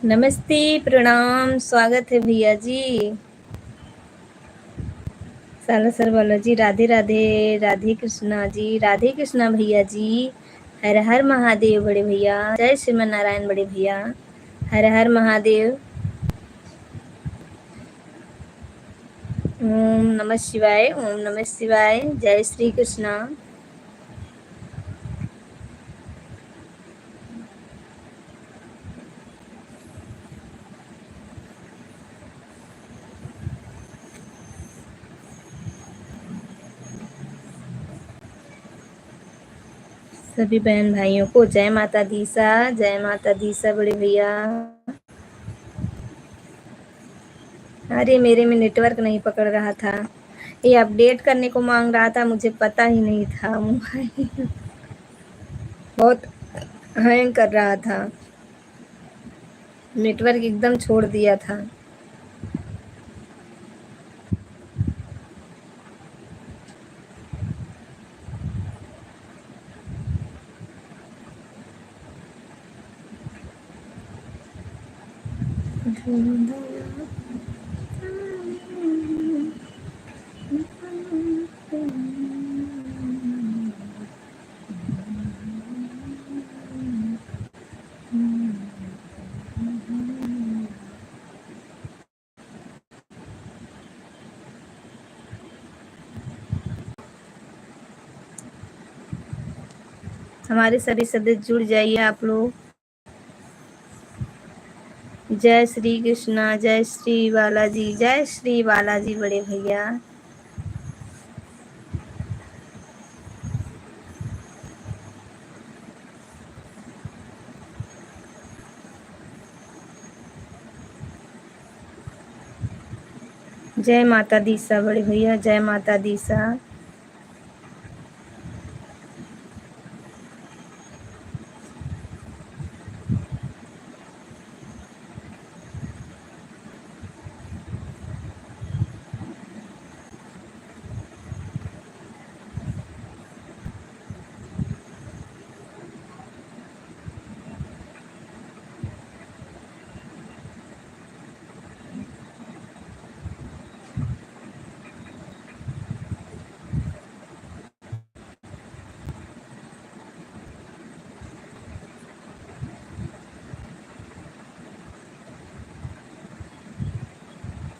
नमस्ते, प्रणाम, स्वागत है भैया जी। सालासर वाला जी, राधे राधे। राधे कृष्णा जी, राधे कृष्णा भैया जी। हर हर महादेव बड़े भैया। जय श्रीमन नारायण बड़े भैया। हर हर महादेव। ओम नमः शिवाय, ओम नमः शिवाय। जय श्री कृष्णा। सभी बहन भाइयों को जय माता दी सा, जय माता दी सा बड़े भैया। अरे मेरे में नेटवर्क नहीं पकड़ रहा था, ये अपडेट करने को मांग रहा था, मुझे पता ही नहीं था। मोबाइल बहुत हैंग कर रहा था, नेटवर्क एकदम छोड़ दिया था। हमारे सभी सदस्य जुड़ जाइए आप लोग। जय श्री कृष्णा, जय श्री बालाजी, जय श्री बालाजी बड़े भैया। जय माता दी सा बड़े भैया, जय माता दी सा।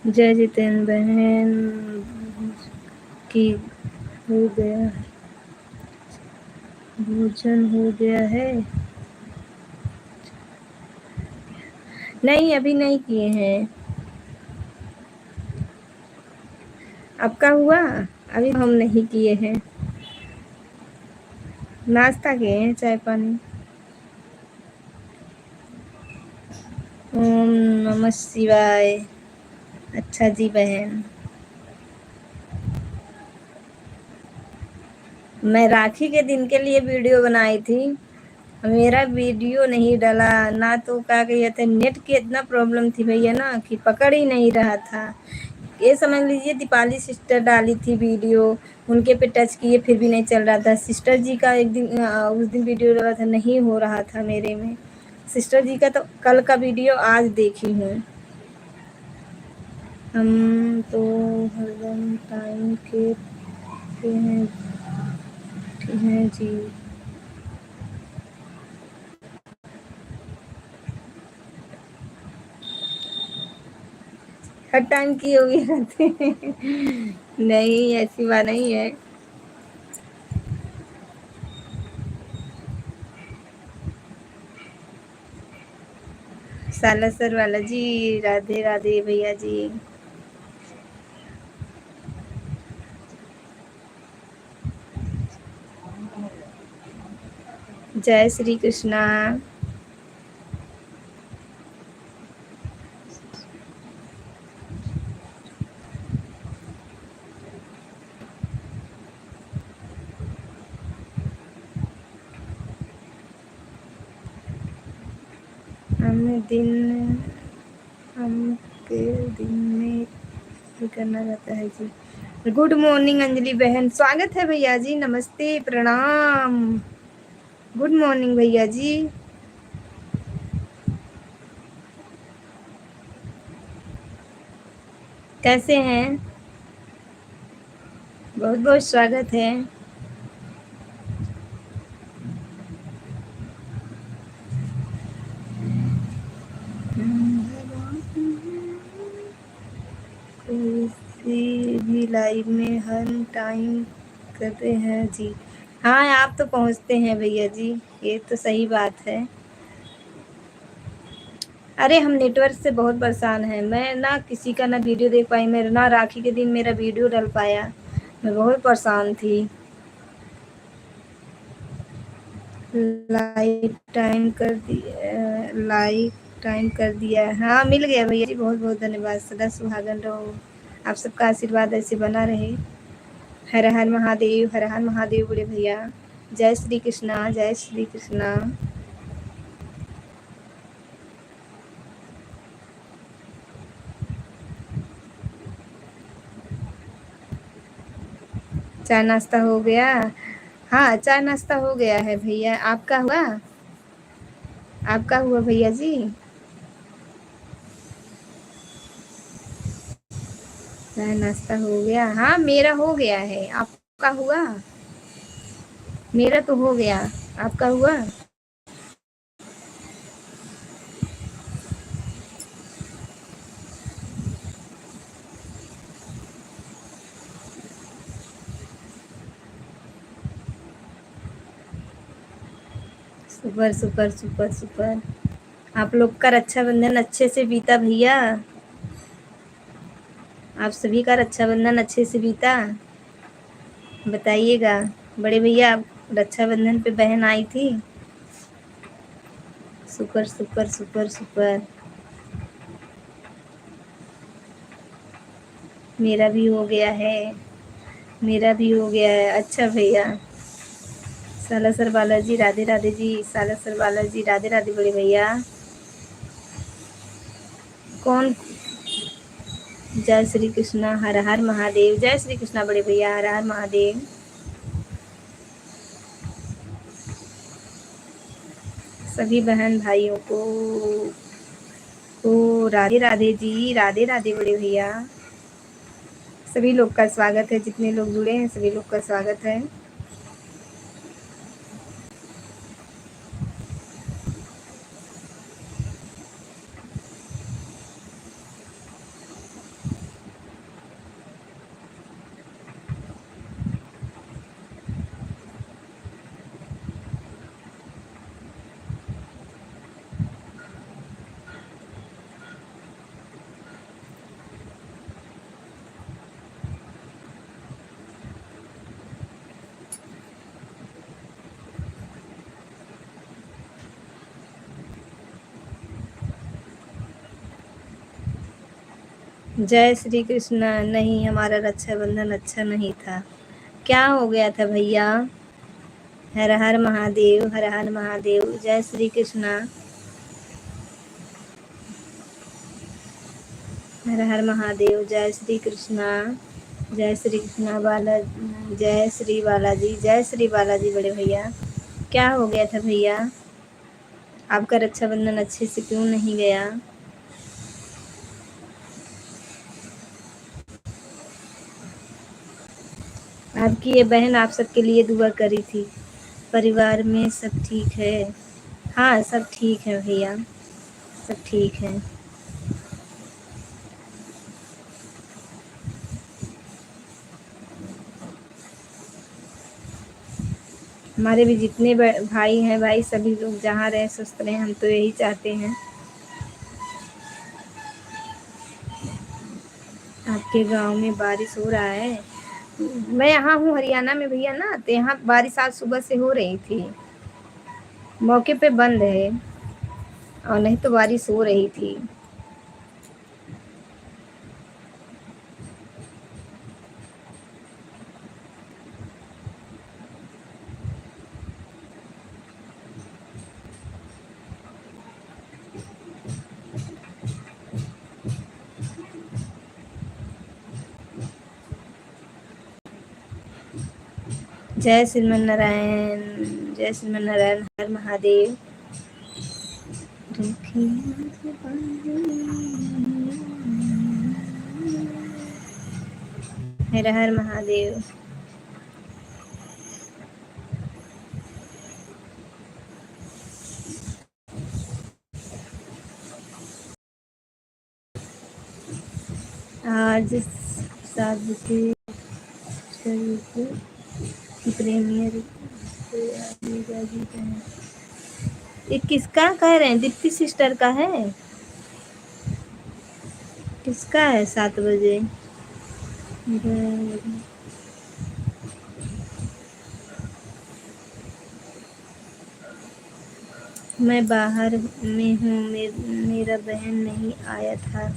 जय जितेंद्र बहन की हो गया, भोजन हो गया है? नहीं, अभी नहीं किए हैं। आपका हुआ? अभी हम नहीं किए हैं, नाश्ता किए हैं, चाय पानी। ओम नमः शिवाय। अच्छा जी बहन, मैं राखी के दिन के लिए वीडियो बनाई थी, मेरा वीडियो नहीं डला ना, तो क्या कहते नेट की इतना प्रॉब्लम थी भैया ना कि पकड़ ही नहीं रहा था। ये समझ लीजिए दीपाली सिस्टर डाली थी वीडियो, उनके पे टच किए फिर भी नहीं चल रहा था। सिस्टर जी का एक दिन उस दिन वीडियो डाला था, नहीं हो रहा था मेरे में। सिस्टर जी का तो कल का वीडियो आज देखी हूँ। हम तो हरदम टाइम के पे हैं जी। हर टाइम की होगी रहते हैं। नहीं, ऐसी बात नहीं है। सालासर वाला जी, राधे राधे भैया जी। जय श्री कृष्णा। हम के दिन में भी करना रहता है जी। गुड मॉर्निंग अंजलि बहन, स्वागत है भैया जी, नमस्ते प्रणाम। गुड मॉर्निंग भैया जी। कैसे हैं? बहुत बहुत स्वागत है। किसी भी लाइव में हर टाइम करते हैं जी। हाँ, आप तो पहुँचते हैं भैया जी, ये तो सही बात है। अरे हम नेटवर्क से बहुत परेशान हैं। मैं ना किसी का ना वीडियो देख पाई, मैं ना राखी के दिन मेरा वीडियो डल पाया। मैं बहुत परेशान थी। लाइव टाइम कर दिया। हाँ, मिल गया भैया जी, बहुत बहुत धन्यवाद। सदा सुहागन रहो, आप सबका आशीर्वाद ऐसे बना रहे। हर हर महादेव, हर हर महादेव बड़े भैया। जय श्री कृष्णा, जय श्री कृष्णा। चाय नाश्ता हो गया? हाँ, चाय नाश्ता हो गया है भैया। आपका हुआ? आपका हुआ भैया जी? चाय नाश्ता हो गया? हाँ, मेरा हो गया है। आपका हुआ? मेरा तो हो गया। आपका हुआ? Super super super super. आप लोग का रक्षाबंधन अच्छे से बीता भैया? आप सभी का रक्षाबंधन अच्छे से बीता? बताइएगा। बड़े भैया, रक्षाबंधन पे बहन आई थी? Super super super super. मेरा भी हो गया है। मेरा भी हो गया है। अच्छा भैया। सालासर बालाजी राधे राधे जी। सालासर बालाजी राधे राधे बड़े भैया। कौन? जय श्री कृष्णा, हर हर महादेव। जय श्री कृष्णा बड़े भैया, हर हर महादेव। सभी बहन भाइयों को राधे राधे जी, राधे राधे बड़े भैया। सभी लोग का स्वागत है, जितने लोग जुड़े हैं सभी लोग का स्वागत है। जय श्री कृष्णा। नहीं, हमारा रक्षाबंधन अच्छा नहीं था। क्या हो गया था भैया? हर हर महादेव, हर हर महादेव। जय श्री कृष्णा। हर हर महादेव। जय श्री कृष्णा। जय श्री कृष्णा बाला। जय श्री बालाजी, जय श्री बालाजी बड़े भैया। क्या हो गया था भैया? आपका रक्षाबंधन अच्छे से क्यों नहीं गया? आपकी ये बहन आप सबके लिए दुआ करी थी। परिवार में सब ठीक है? हाँ, सब ठीक है भैया, सब ठीक है। हमारे भी जितने भाई हैं, भाई सभी लोग जहाँ रहें स्वस्थ रहें, हम तो यही चाहते हैं। आपके गांव में बारिश हो रहा है? मैं यहाँ हूँ हरियाणा में भैया ना, तो यहाँ बारिश आज सुबह से हो रही थी। मौके पे बंद है, और नहीं तो बारिश हो रही थी। जय श्रीमन नारायण, जय श्रीमन नारायण, हर महादेव। हर हर महादेव। आज 7 बजे प्रीमियर ये किसका कह रहे हैं? दीप्ति सिस्टर का है? किसका है 7 बजे? मैं बाहर में हूँ, मेरा बहन नहीं आया था।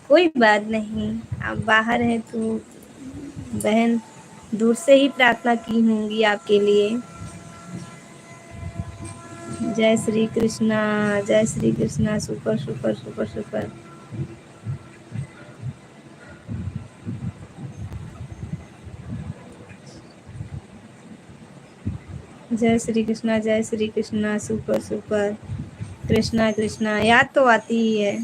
कोई बात नहीं, आप बाहर हैं तो बहन दूर से ही प्रार्थना की होंगी आपके लिए। जय श्री कृष्णा, जय Shri Krishna. Super super super super. जय श्री कृष्णा, जय श्री कृष्णा। Super super. कृष्णा कृष्णा याद तो आती ही है।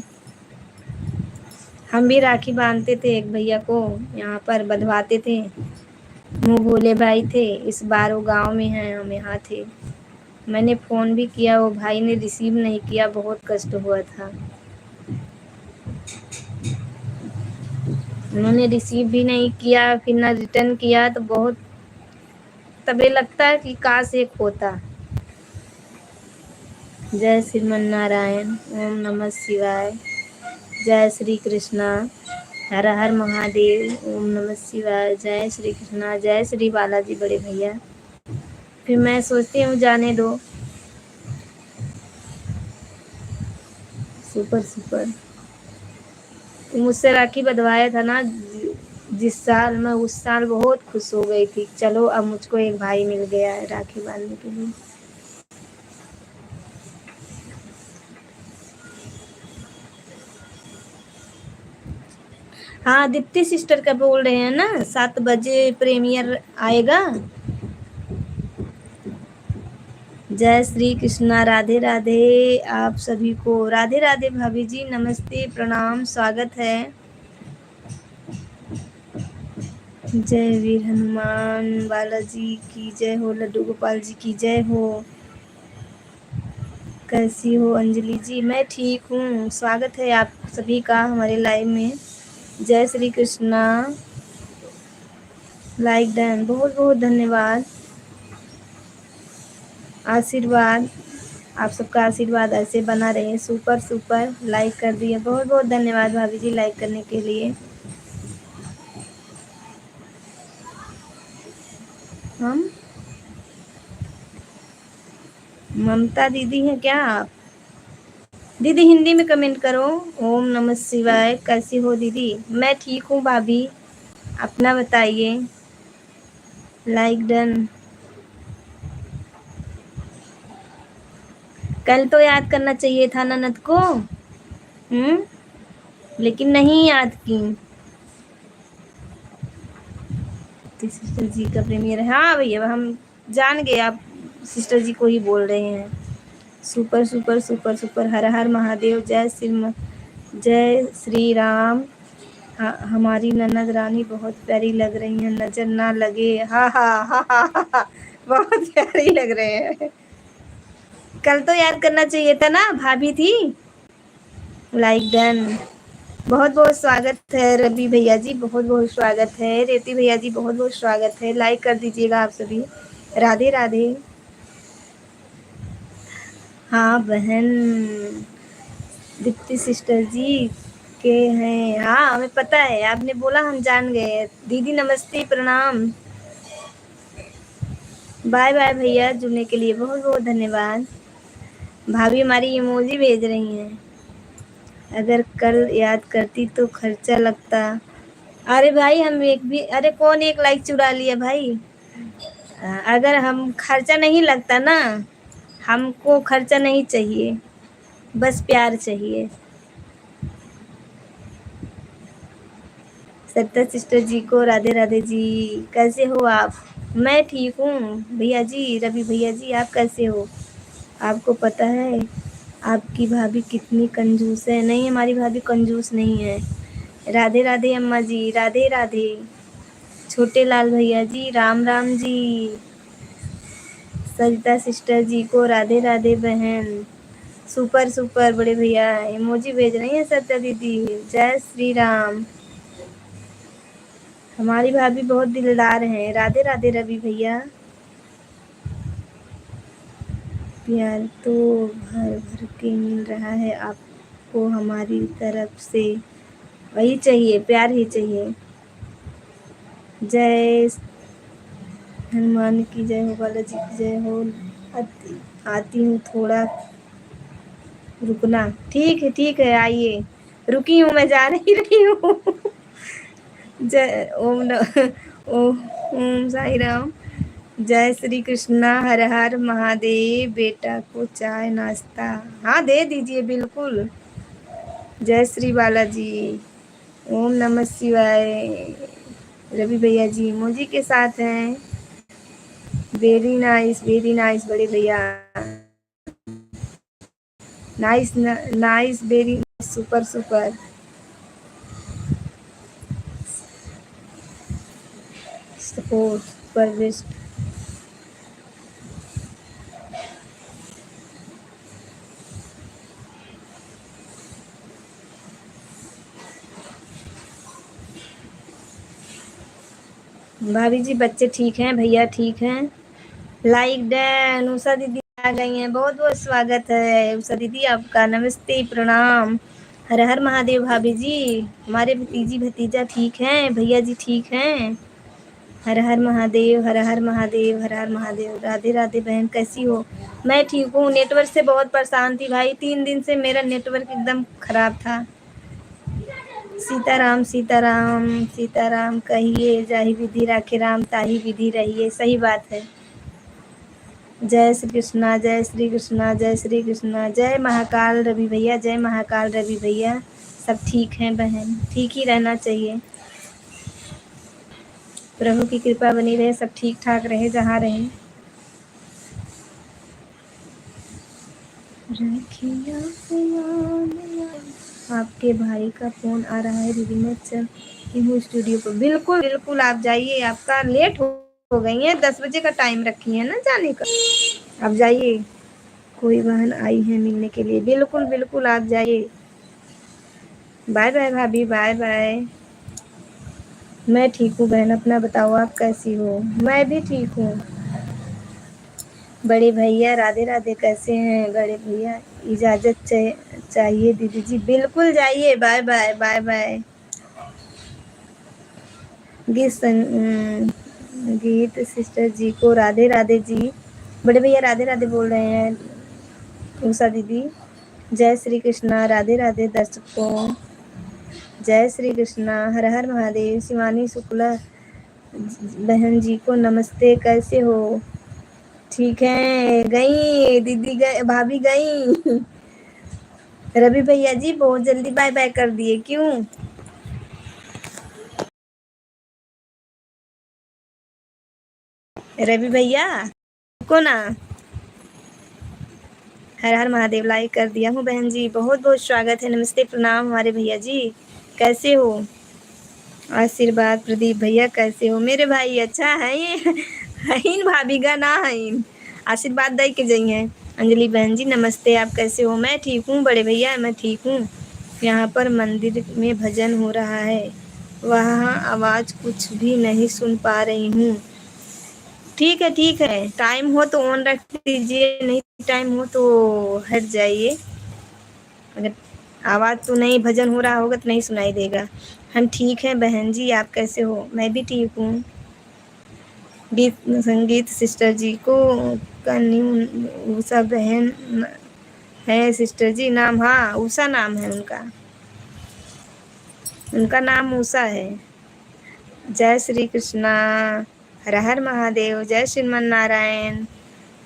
हम भी राखी बांधते थे एक भैया को, यहाँ पर बंधवाते थे। मुँह भोले भाई थे, इस बार वो गांव में हैं, हम यहाँ थे। मैंने फ़ोन भी किया, वो भाई ने रिसीव नहीं किया, बहुत कष्ट हुआ था। उन्होंने रिसीव भी नहीं किया, फिर ना रिटर्न किया, तो बहुत तबे लगता है कि काश एक होता। जय श्रीमन नारायण, ओम नमः शिवाय। जय श्री कृष्णा, हर हर महादेव, ओम नमः शिवाय। जय श्री कृष्णा, जय श्री बालाजी बड़े भैया। फिर मैं सोचती हूँ जाने दो। Super super. मुझसे राखी बंधवाया था ना जिस साल, मैं उस साल बहुत खुश हो गई थी। चलो अब मुझको एक भाई मिल गया है राखी बांधने के लिए। हाँ, दीप्ति सिस्टर का बोल रहे हैं ना, 7 बजे प्रीमियर आएगा। जय श्री कृष्णा, राधे राधे आप सभी को। राधे राधे भाभी जी, नमस्ते, प्रणाम, स्वागत है। जय वीर हनुमान बालाजी की जय हो, लड्डू गोपाल जी की जय हो। कैसी हो अंजलि जी? मैं ठीक हूँ। स्वागत है आप सभी का हमारे लाइव में। जय श्री कृष्णा। लाइक डन, बहुत बहुत धन्यवाद। आशीर्वाद, आप सबका आशीर्वाद ऐसे बना रहे। सुपर सुपर, लाइक कर दिए, बहुत बहुत धन्यवाद भाभी जी लाइक करने के लिए। हम ममता दीदी हैं क्या आप? दीदी हिंदी में कमेंट करो। ओम नमः शिवाय। कैसी हो दीदी? मैं ठीक हूँ भाभी, अपना बताइए। Like done. कल तो याद करना चाहिए था ननद को, लेकिन नहीं याद की। सिस्टर जी का प्रीमियर है। हाँ भैया, हम जान गए आप सिस्टर जी को ही बोल रहे हैं। Super super super super. हर हर महादेव। जय श्री राम। हमारी ननद रानी बहुत प्यारी लग रही है, नजर ना लगे। हा हा हा हा हा हा। बहुत प्यारी लग रहे हैं। कल तो याद करना चाहिए था ना, भाभी थी। Like done. बहुत बहुत स्वागत है रवि भैया जी, बहुत बहुत स्वागत है। रेती भैया जी, बहुत बहुत स्वागत है। लाइक कर दीजिएगा आप सभी। राधे राधे। हाँ बहन, दीप्ति सिस्टर जी के हैं। हाँ हमें पता है, आपने बोला हम जान गए। दीदी नमस्ते, प्रणाम। बाय बाय भैया, जुड़ने के लिए बहुत बहुत धन्यवाद। भाभी हमारी इमोजी भेज रही हैं। अगर कल याद करती तो खर्चा लगता। अरे भाई हम एक भी, अरे कौन एक लाइक चुरा लिया भाई? अगर हम खर्चा नहीं लगता ना, हमको खर्चा नहीं चाहिए, बस प्यार चाहिए। सत्ता सिस्टर जी को राधे राधे जी। कैसे हो आप? मैं ठीक हूँ भैया जी, रवि भैया जी, आप कैसे हो? आपको पता है आपकी भाभी कितनी कंजूस है? नहीं, हमारी भाभी कंजूस नहीं है। राधे राधे अम्मा जी, राधे राधे। छोटे लाल भैया जी राम राम जी। सरिता सिस्टर जी को राधे राधे बहन। सुपर सुपर बड़े भैया इमोजी भेज रही हैं सत्या दीदी। जय श्री राम। हमारी भाभी बहुत दिलदार हैं। राधे राधे रवि भैया। प्यार तो भर भर के मिल रहा है आपको हमारी तरफ से। वही चाहिए, प्यार ही चाहिए। जय हनुमान की जय हो, बालाजी की जय हो। आती हूँ थोड़ा रुकना। ठीक है आइए। रुकी हूँ, मैं जा नहीं रही हूँ। जय ओम साई राम। जय श्री कृष्णा। हर हर महादेव। बेटा को चाय नाश्ता हाँ दे दीजिए बिल्कुल। जय श्री बालाजी। ओम नमः शिवाय। रवि भैया जी मोजी के साथ हैं। वेरी नाइस बड़े भैया। Nice very super super. Support Parvesh. भाभी जी बच्चे ठीक हैं, भैया ठीक हैं। Like Dan. उषा दीदी आ गई हैं, बहुत बहुत स्वागत है उषा दीदी आपका। नमस्ते प्रणाम। हर हर महादेव भाभी जी। हमारे भतीजी भतीजा ठीक हैं, भैया जी ठीक हैं। हर हर महादेव हर हर महादेव हर हर महादेव। राधे राधे बहन कैसी हो। मैं ठीक हूँ। नेटवर्क से बहुत परेशान थी भाई, 3 दिन से मेरा नेटवर्क एकदम खराब था। सीताराम सीताराम सीताराम कहिए, जाहि विधि राखे राम ताहि विधि रहिए। सही बात है। जय श्री कृष्णा जय श्री कृष्णा जय श्री कृष्णा। जय महाकाल रवि भैया, जय महाकाल रवि भैया। सब ठीक हैं बहन, ठीक ही रहना चाहिए। प्रभु की कृपा बनी रहे, सब ठीक ठाक रहे जहाँ रहे। आपके भाई का फोन आ रहा है दीदी, मैं चलती हूँ स्टूडियो पर। बिल्कुल बिल्कुल आप जाइए, आपका लेट हो गई है। 10 बजे का टाइम रखी है ना जाने का। आप जाइए। कोई बहन आई है मिलने के लिए। बिल्कुल बिल्कुल आप जाइए। बाय बाय भाभी, बाय बाय। मैं ठीक हूँ बहन, अपना बताओ आप कैसी हो। मैं भी ठीक हूँ। बड़े भैया राधे राधे कैसे हैं बड़े भैया। इजाज़त चाहिए दीदी जी। बिल्कुल जाइए। Bye bye bye bye. Geet sister ji को राधे राधे जी। बड़े भैया राधे राधे बोल रहे हैं। उषा दीदी जय श्री कृष्णा। राधे राधे दर्शकों। जय श्री कृष्णा। हर हर महादेव। शिवानी शुक्ला बहन जी को नमस्ते, कैसे हो। ठीक है। गई दीदी, गई भाभी गई। रवि भैया जी बहुत जल्दी बाय बाय कर दिए, क्यों। रवि भैया को ना। हर हर महादेव लाइक कर दिया हूँ बहन जी, बहुत बहुत स्वागत है। नमस्ते प्रणाम हमारे भैया जी, कैसे हो। आशीर्वाद प्रदीप भैया कैसे हो मेरे भाई। अच्छा है ये हईन भाभी का ना हईन। आशीर्वाद दे के जाइए। अंजलि बहन जी नमस्ते, आप कैसे हो। मैं ठीक हूँ बड़े भैया, मैं ठीक हूँ। यहाँ पर मंदिर में भजन हो रहा है, वहाँ आवाज़ कुछ भी नहीं सुन पा रही हूँ। ठीक है। टाइम हो तो ऑन रख दीजिए, नहीं टाइम हो तो हट जाइए। अगर आवाज़ तो नहीं, भजन हो रहा होगा तो नहीं सुनाई देगा। हम ठीक हैं बहन जी, आप कैसे हो। मैं भी ठीक हूँ। गीत संगीत सिस्टर जी को का न्यू उषा बहन है सिस्टर जी नाम। हाँ उषा नाम है उनका, उनका नाम उषा है। जय श्री कृष्णा। हर हर महादेव। जय श्रीमन नारायण।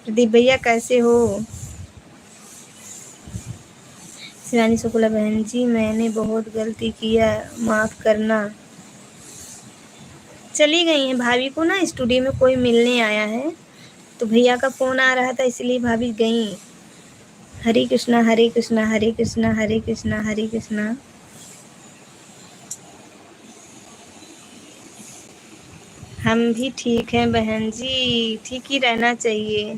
प्रदीप भैया कैसे हो। शिवानी शुक्ला बहन जी मैंने बहुत गलती किया, माफ़ करना। चली गई हैं भाभी को ना, स्टूडियो में कोई मिलने आया है तो भैया का फ़ोन आ रहा था इसलिए भाभी गई। हरे कृष्णा हरे कृष्णा हरे कृष्णा हरे कृष्णा हरे कृष्णा। हम भी ठीक हैं बहन जी, ठीक ही रहना चाहिए।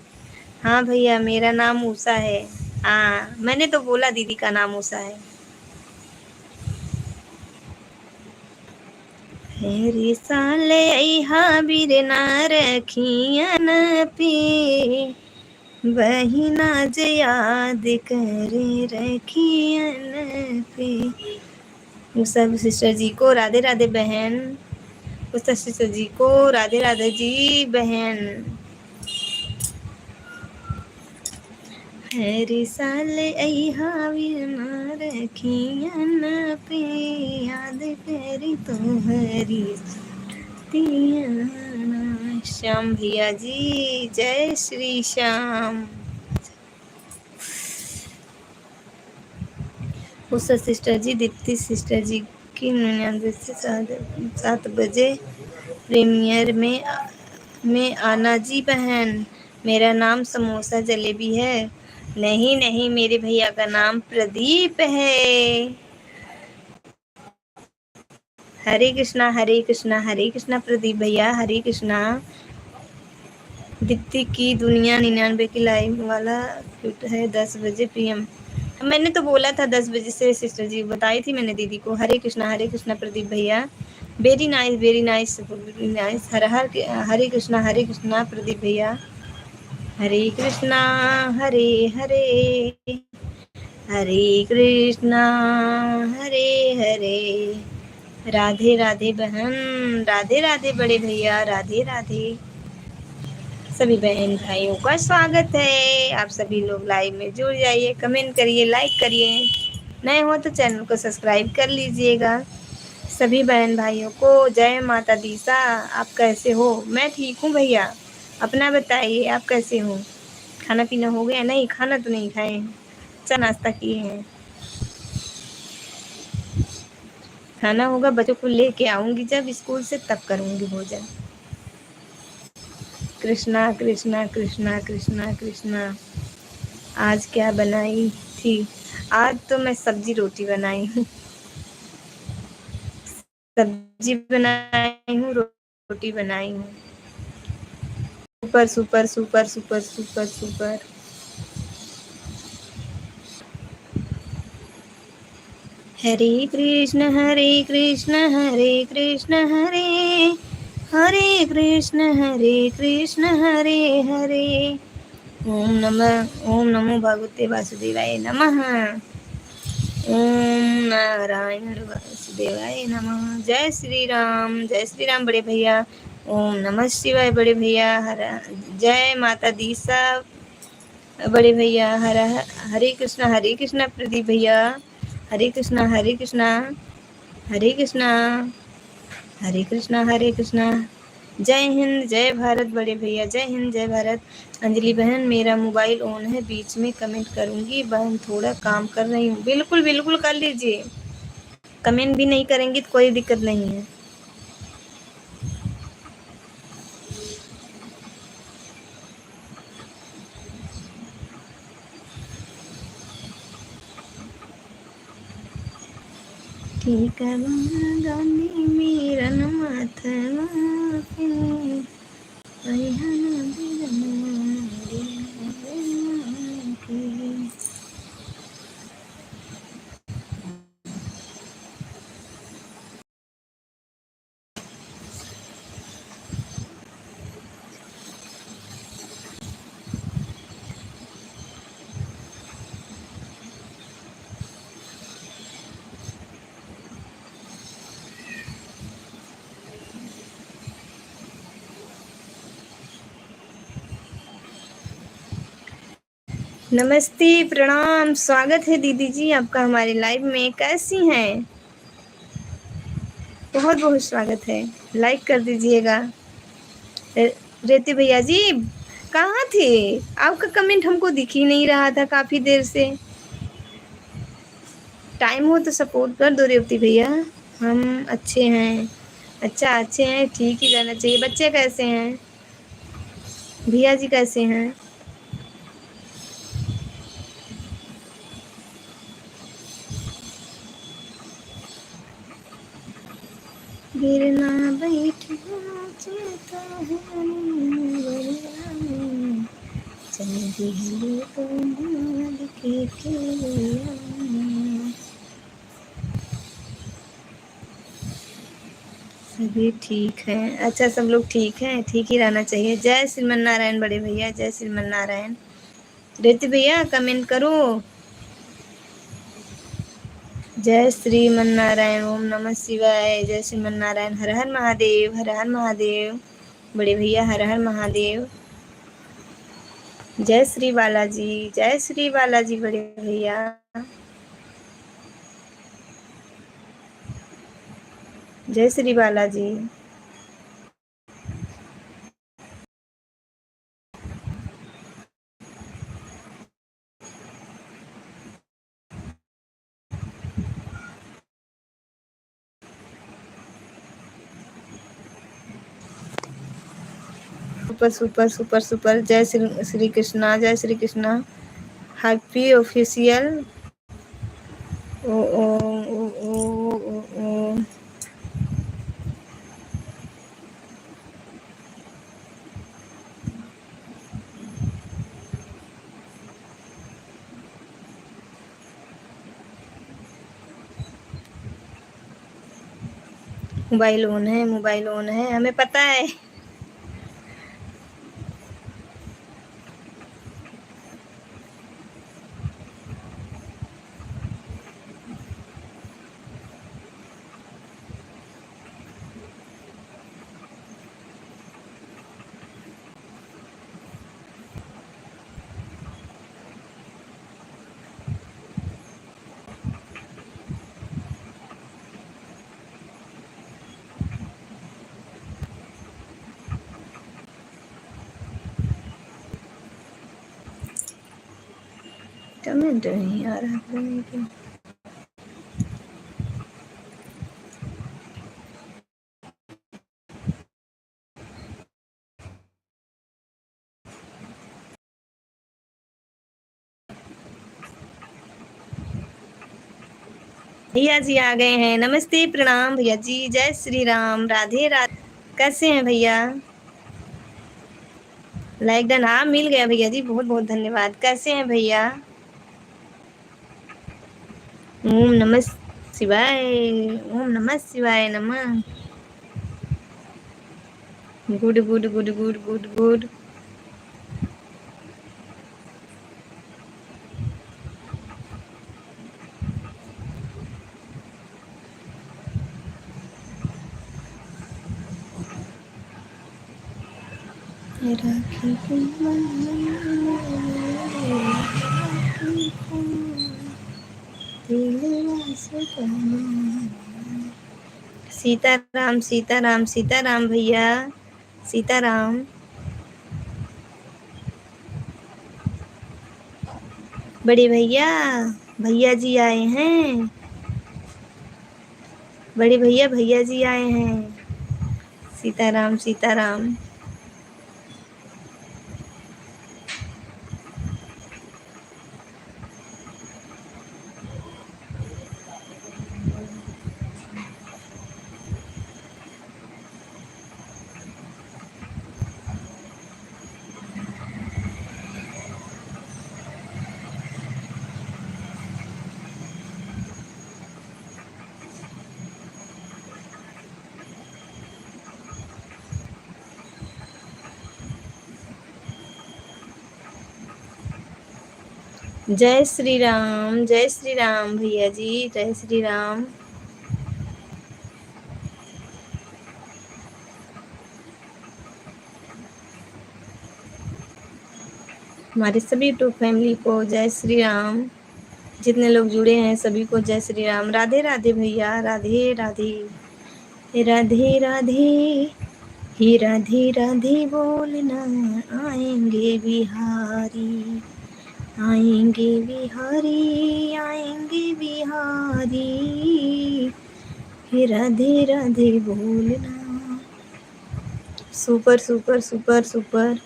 हाँ भैया, मेरा नाम उषा है। हाँ, मैंने तो बोला दीदी का नाम उषा है। हेरी साले अहा बिरना रखियन पे, बहिना जे याद करे रखियन पे। सब सिस्टर जी को राधे राधे बहन। उषा सिस्टर जी को राधे राधे जी बहन। हरी साल अहा बिरना रखियन पे, याद करी तुम्हारी तियाना। श्याम भैया जी, जय श्री श्याम। उषा सिस्टर जी, दीप्ति सिस्टर जी की 99 से 7 बजे प्रीमियर में आना जी बहन। मेरा नाम समोसा जलेबी है। नहीं नहीं, मेरे भैया का नाम प्रदीप है। हरे कृष्णा हरे कृष्णा हरे कृष्णा प्रदीप भैया, हरे कृष्णा। दीप्ति की दुनिया 99 की लाइव वाला क्यूट है, 10 बजे पीएम। मैंने तो बोला था 10 बजे से सिस्टर जी, बताई थी मैंने दीदी को। हरे कृष्णा प्रदीप भैया, very nice very nice very nice. हरे कृष्णा प्रदीप भैया। हरे कृष्णा हरे हरे, हरे कृष्णा हरे हरे। राधे राधे बहन, राधे राधे बड़े भैया, राधे राधे। सभी बहन भाइयों का स्वागत है। आप सभी लोग लाइव में जुड़ जाइए, कमेंट करिए, लाइक करिए। नए हो तो चैनल को सब्सक्राइब कर लीजिएगा। सभी बहन भाइयों को जय माता दी सा। आप कैसे हो? मैं ठीक हूँ भैया, अपना बताइए, आप कैसे हो? खाना पीना हो गया? नहीं, खाना तो नहीं खाए, अच्छा नाश्ता किए हैं। खाना होगा, बच्चों को लेके आऊंगी जब स्कूल से, तब करूंगी भोजन। कृष्णा कृष्णा कृष्णा कृष्णा कृष्णा। आज क्या बनाई थी? आज तो मैं सब्जी रोटी बनाई हूँ। सब्जी बनाई हूँ, रोटी बनाई हूँ। Super super super super super super. हरे कृष्ण हरे कृष्ण हरे कृष्ण हरे कृष्ण हरे हरे। ओम नमो भगवते वासुदेवाय नमः। ओम नारायण वासुदेवाय नमः। जय श्री राम बड़े भैया। ओम नमः शिवाय बड़े भैया। जय माता दी सा बड़े भैया। हरे कृष्णा प्रदीप भैया। हरे कृष्णा हरे कृष्णा हरे कृष्णा हरे कृष्णा हरे कृष्णा। जय हिंद जय भारत बड़े भैया, जय हिंद जय भारत। अंजलि बहन, मेरा मोबाइल ऑन है, बीच में कमेंट करूंगी बहन, थोड़ा काम कर रही हूँ। बिल्कुल बिल्कुल कर लीजिए, कमेंट भी नहीं करेंगी तो कोई दिक्कत नहीं है। ठीक है गांधी मेरा माथवा पे, नमस्ते प्रणाम, स्वागत है दीदी जी आपका हमारे लाइव में। कैसी हैं? बहुत बहुत स्वागत है, लाइक कर दीजिएगा। रेती भैया जी, कहाँ थे? आपका कमेंट हमको दिख ही नहीं रहा था काफ़ी देर से। टाइम हो तो सपोर्ट कर दो रेवती भैया। हम अच्छे हैं। अच्छा, अच्छे हैं, ठीक ही रहना चाहिए। बच्चे कैसे हैं? भैया जी कैसे हैं? गिरना बैठ नाचता है बलिया में, चल दिहली कमाल के खेलिया में। सभी ठीक है। अच्छा, सब लोग ठीक हैं, ठीक ही रहना चाहिए। जय श्रीमन नारायण बड़े भैया, जय श्रीमन नारायण। रेती भैया कमेंट करो। जय श्रीमन नारायण, ओम नमः शिवाय, जय श्रीमन नारायण, हर हर महादेव, हर हर महादेव। बड़े भैया हर हर महादेव। जय श्री बालाजी, जय श्री बालाजी बड़े भैया। जय Shri Balaji. Super super super super. जय श्री श्री कृष्णा, जय श्री कृष्णा। Happy official. ओ ओ ओ ओ ओ ओ। मोबाइल ऑन है, मोबाइल ऑन है, हमें पता है। कमेंट नहीं आ रहा है। भैया जी आ गए हैं। नमस्ते, प्रणाम भैया जी, जय श्री राम, राधे राधे। कैसे हैं भैया? लाइक डन, हाँ मिल गया भैया जी, बहुत बहुत धन्यवाद। कैसे हैं भैया? ओम नमः शिवाय, ओम नमः शिवाय नमः। Good good good good good good. Sitaram Sitaram Sitaram भैया, सीताराम। बड़े भैया, भैया जी आए हैं। बड़े भैया, भैया जी आए हैं। सीताराम सीताराम। जय श्री राम भैया जी, जय श्री राम। हमारे सभी यूट्यूब फैमिली को जय श्री राम। जितने लोग जुड़े हैं सभी को जय श्री राम। राधे राधे भैया, राधे राधे, राधे राधे, ही राधे राधे बोलना। आएंगे बिहारी, आएंगे बिहारी, आएंगे बिहारी, हे राधे राधे बोलना। Super super super super.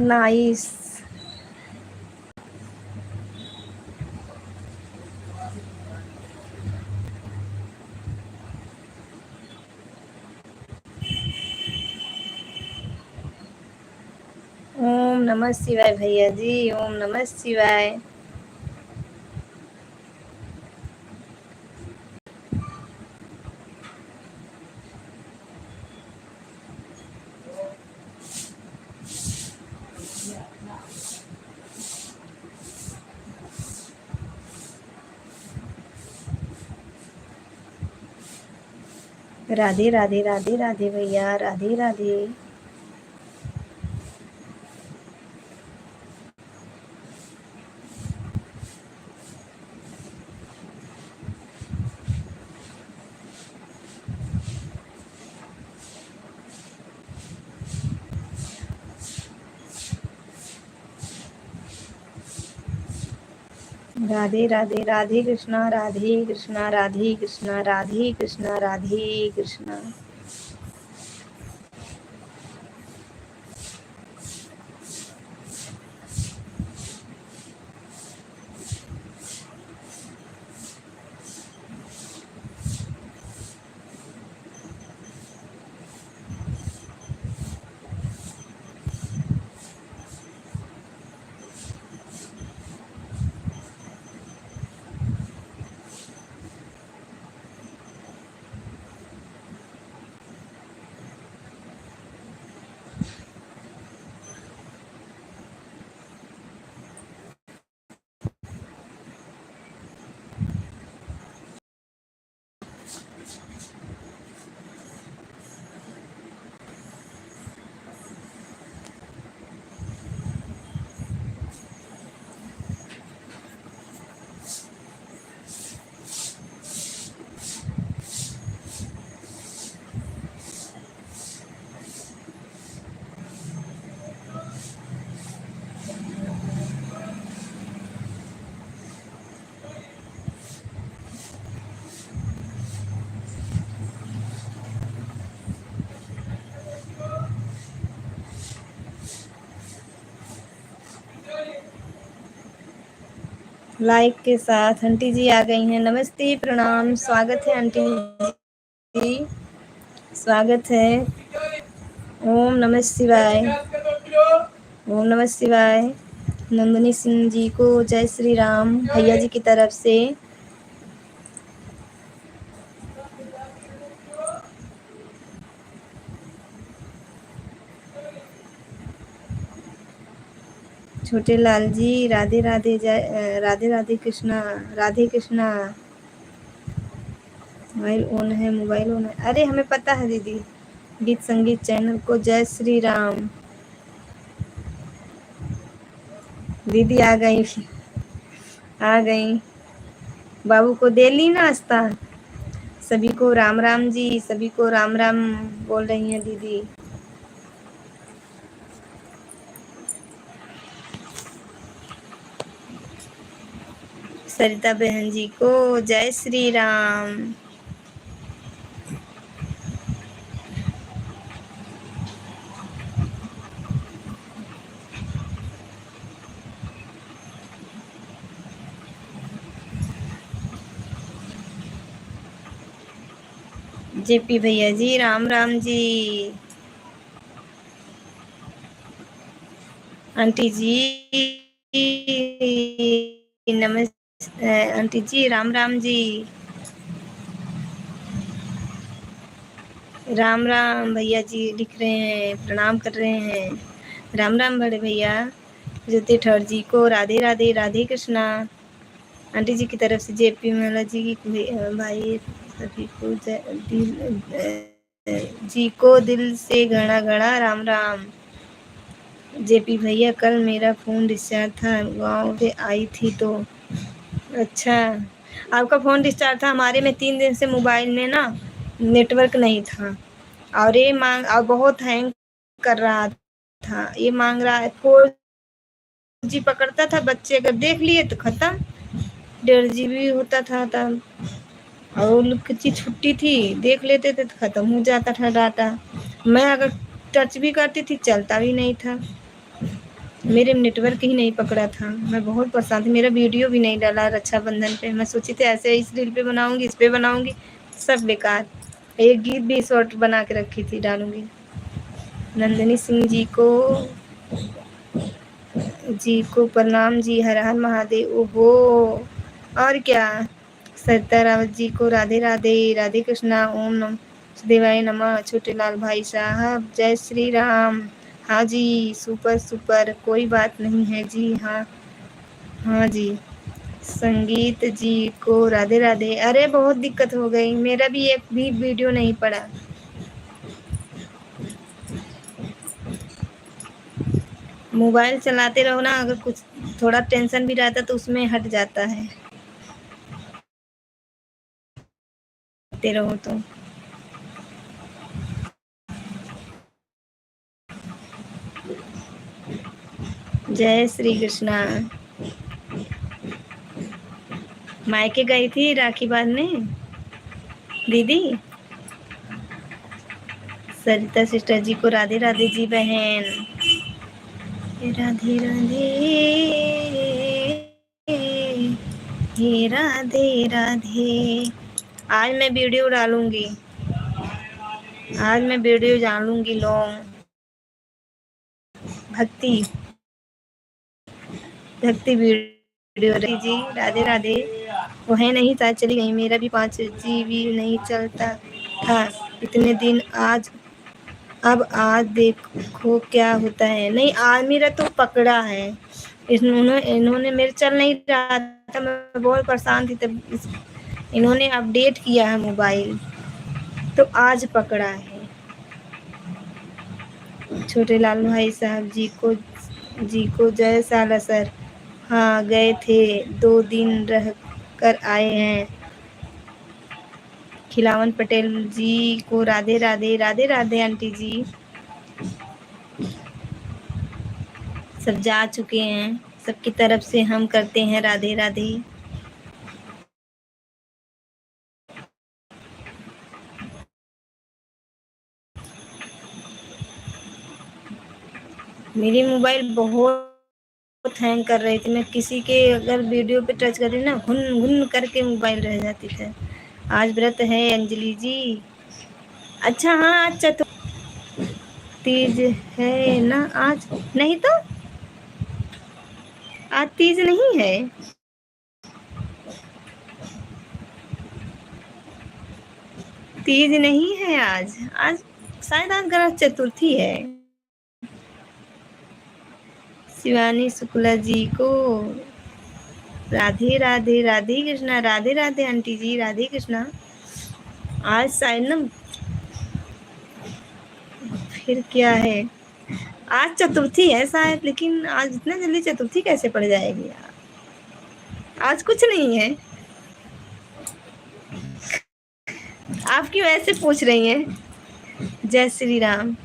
Nice. ओम नमः शिवाय भैया जी, ओम नमः शिवाय। राधे राधे राधे राधे भैया, राधे राधे। राधे राधे, राधे कृष्णा, राधे कृष्णा, राधे कृष्णा, राधे कृष्णा, राधे कृष्णा। लाइक के साथ आंटी जी आ गई हैं। नमस्ते, प्रणाम, स्वागत है आंटी जी, स्वागत है। ओम नमः शिवाय, ओम नमः शिवाय। नंदिनी सिंह जी को जय श्री राम भैया जी की तरफ से। छोटे लाल जी राधे राधे, जय राधे राधे कृष्णा, राधे कृष्णा। मोबाइल ऑन है, मोबाइल ऑन है, अरे हमें पता है दीदी। गीत संगीत चैनल को जय श्री राम। दीदी आ गई, आ गई। बाबू को दे ली नाश्ता। सभी को राम राम जी, सभी को राम राम बोल रही हैं दीदी। सरिता बहन जी को जय श्री राम। जेपी भैया जी राम राम जी। आंटी जी नमस्ते, आंटी जी राम राम जी। राम राम भैया जी लिख रहे हैं, प्रणाम कर रहे हैं। राम राम बड़े भैया। ज्योति ठौर जी को राधे राधे, राधे कृष्णा। आंटी जी की तरफ से जेपी मेला जी की भाई सभी को जी को दिल से घड़ा घड़ा राम राम। जेपी भैया कल मेरा फ़ोन डिस्चार्ज था, गाँव से आई थी तो। अच्छा, आपका फ़ोन डिस्चार्ज था। हमारे में 3 दिन से मोबाइल में ना नेटवर्क नहीं था, और ये मांग और बहुत हैंग कर रहा था। ये मांग रहा है 4G पकड़ता था, बच्चे अगर देख लिए तो ख़त्म। 1.5 GB होता था तब, और वो लोग की छुट्टी थी, देख लेते थे तो ख़त्म हो जाता था डाटा। मैं अगर टच भी करती थी चलता भी नहीं था। मेरे नेटवर्क ही नहीं पकड़ा था, मैं बहुत परेशान थी। मेरा वीडियो भी नहीं डाला रक्षाबंधन पे। मैं सोची थी ऐसे इस रील पे बनाऊंगी, इस पे बनाऊंगी, सब बेकार। एक गीत भी शॉर्ट बना के रखी थी, डालूंगी। नंदिनी सिंह जी को प्रणाम जी, हर हर महादेव। ओहो, और क्या। सरिता रावत जी को राधे राधे, राधे कृष्णा, ओम नम देवाय नमः। छोटे लाल भाई साहब, जय श्री राम। हाँ जी, सुपर सुपर, कोई बात नहीं है जी। हाँ हाँ जी। संगीत जी को राधे राधे। अरे बहुत दिक्कत हो गई, मेरा भी एक भी वीडियो नहीं पड़ा। मोबाइल चलाते रहो ना, अगर कुछ थोड़ा टेंशन भी रहता तो उसमें हट जाता है, ते रहो तो। जय श्री कृष्णा। मायके गई थी राखी बांधने दीदी। सरिता सिस्टर जी को राधे राधे जी बहन। राधे राधे, हे राधे राधे। आज मैं वीडियो डालूंगी, आज मैं वीडियो डालूंगी लॉन्ग। भक्ति भक्ति वीडियो जी। राधे राधे। वो है नहीं, शायद चली गई। मेरा भी 5 GB नहीं चलता था इतने दिन। आज अब आज देखो क्या होता है। नहीं, आज मेरा तो पकड़ा है। इन्होंने इन्होंने मेरे चल नहीं रहा था, मैं बहुत परेशान थी तब इन्होंने अपडेट किया है मोबाइल, तो आज पकड़ा है। छोटे लाल भाई साहब जी को जय साला सर। हाँ गए थे, 2 दिन रह कर आए हैं। खिलावन पटेल जी को राधे राधे, राधे राधे आंटी जी। सब जा चुके हैं, सबकी तरफ से हम करते हैं राधे राधे। मेरी मोबाइल बहुत हैंग कर रही थी। मैं किसी के अगर वीडियो पे टच कर रही ना, घुन घुन करके मोबाइल रह जाती है। आज व्रत है अंजलि जी। अच्छा हाँ, आज तीज है ना आज। नहीं तो आज तीज नहीं है। तीज नहीं है आज। आज शायद आज गणेश चतुर्थी है। शिवानी शुक्ला जी को राधे राधे, राधे कृष्णा, राधे राधे आंटी जी, राधे कृष्णा। आज शायद ना, फिर क्या है, आज चतुर्थी है शायद। लेकिन आज इतना जल्दी चतुर्थी कैसे पड़ जाएगी यार। आज कुछ नहीं है। आप क्यों ऐसे पूछ रही हैं। जय श्री राम।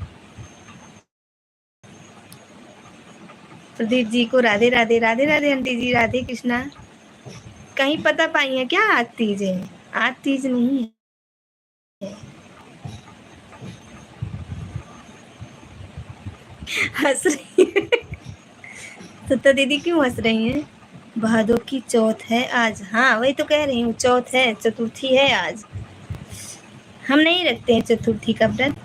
प्रदीप जी को राधे राधे, राधे राधे आंटी जी, राधे कृष्णा। कहीं पता पाई है क्या आज तीज है। आज तीज नहीं है। हंस रही है। सत्ता दीदी क्यों हंस रही हैं। भादों की चौथ है आज। हाँ वही तो कह रही हूँ, चौथ है, चतुर्थी है आज। हम नहीं रखते हैं चतुर्थी का व्रत।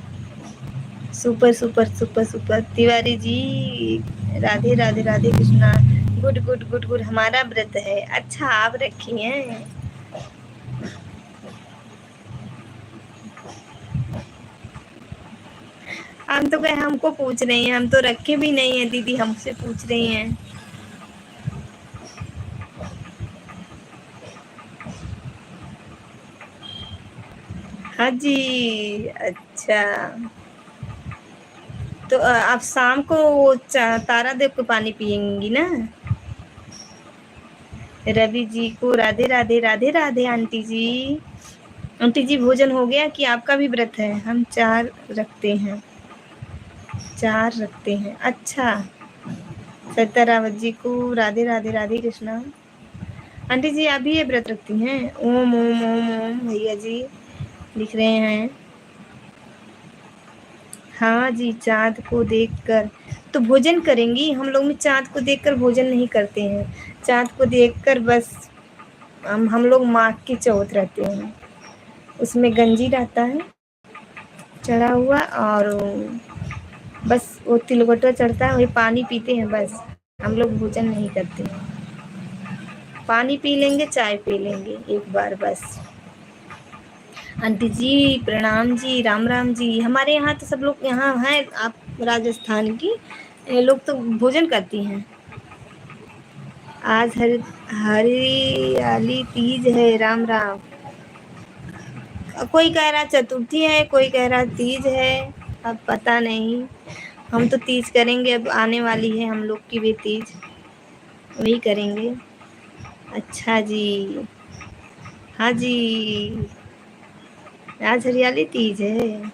Super super super super Tiwari ji, Radhe Radhe, Radhe Krishna. Good good good good, हमारा व्रत है। अच्छा आप रखी हैं। हम तो कहे हमको पूछ रही हैं, हम तो रखे भी नहीं है दीदी, हमसे पूछ रही हैं। हाँ जी, अच्छा। तो आप शाम को वो तारा देव को पानी पियेंगी ना। रवि जी को राधे राधे, राधे राधे आंटी जी। आंटी जी भोजन हो गया कि आपका भी व्रत है। हम 4 रखते हैं, 4 रखते हैं। अच्छा, सरिता रावत जी को राधे राधे, राधे कृष्णा। आंटी जी आप भी ये व्रत रखती हैं। ओम ओम ओम ओम भैया जी लिख रहे हैं। हाँ जी, चाँद को देखकर तो भोजन करेंगी, हम लोग में चाँद को देखकर भोजन नहीं करते हैं। चाँद को देखकर बस हम लोग माघ की चौथ रहते हैं। उसमें गंजी रहता है चढ़ा हुआ और बस वो तिलबट्टा चढ़ता है, वही पानी पीते हैं बस। हम लोग भोजन नहीं करते हैं। पानी पी लेंगे, चाय पी लेंगे एक बार बस। आंटी जी प्रणाम जी, राम राम जी। हमारे यहाँ तो सब लोग यहाँ हैं, आप राजस्थान की, ये लोग तो भोजन करती हैं। आज हरियाली तीज है, राम राम। कोई कह रहा चतुर्थी है, कोई कह रहा तीज है, अब पता नहीं। हम तो तीज करेंगे, अब आने वाली है हम लोग की भी तीज, वही करेंगे। अच्छा जी, हाँ जी, आज हरियाली तीज है।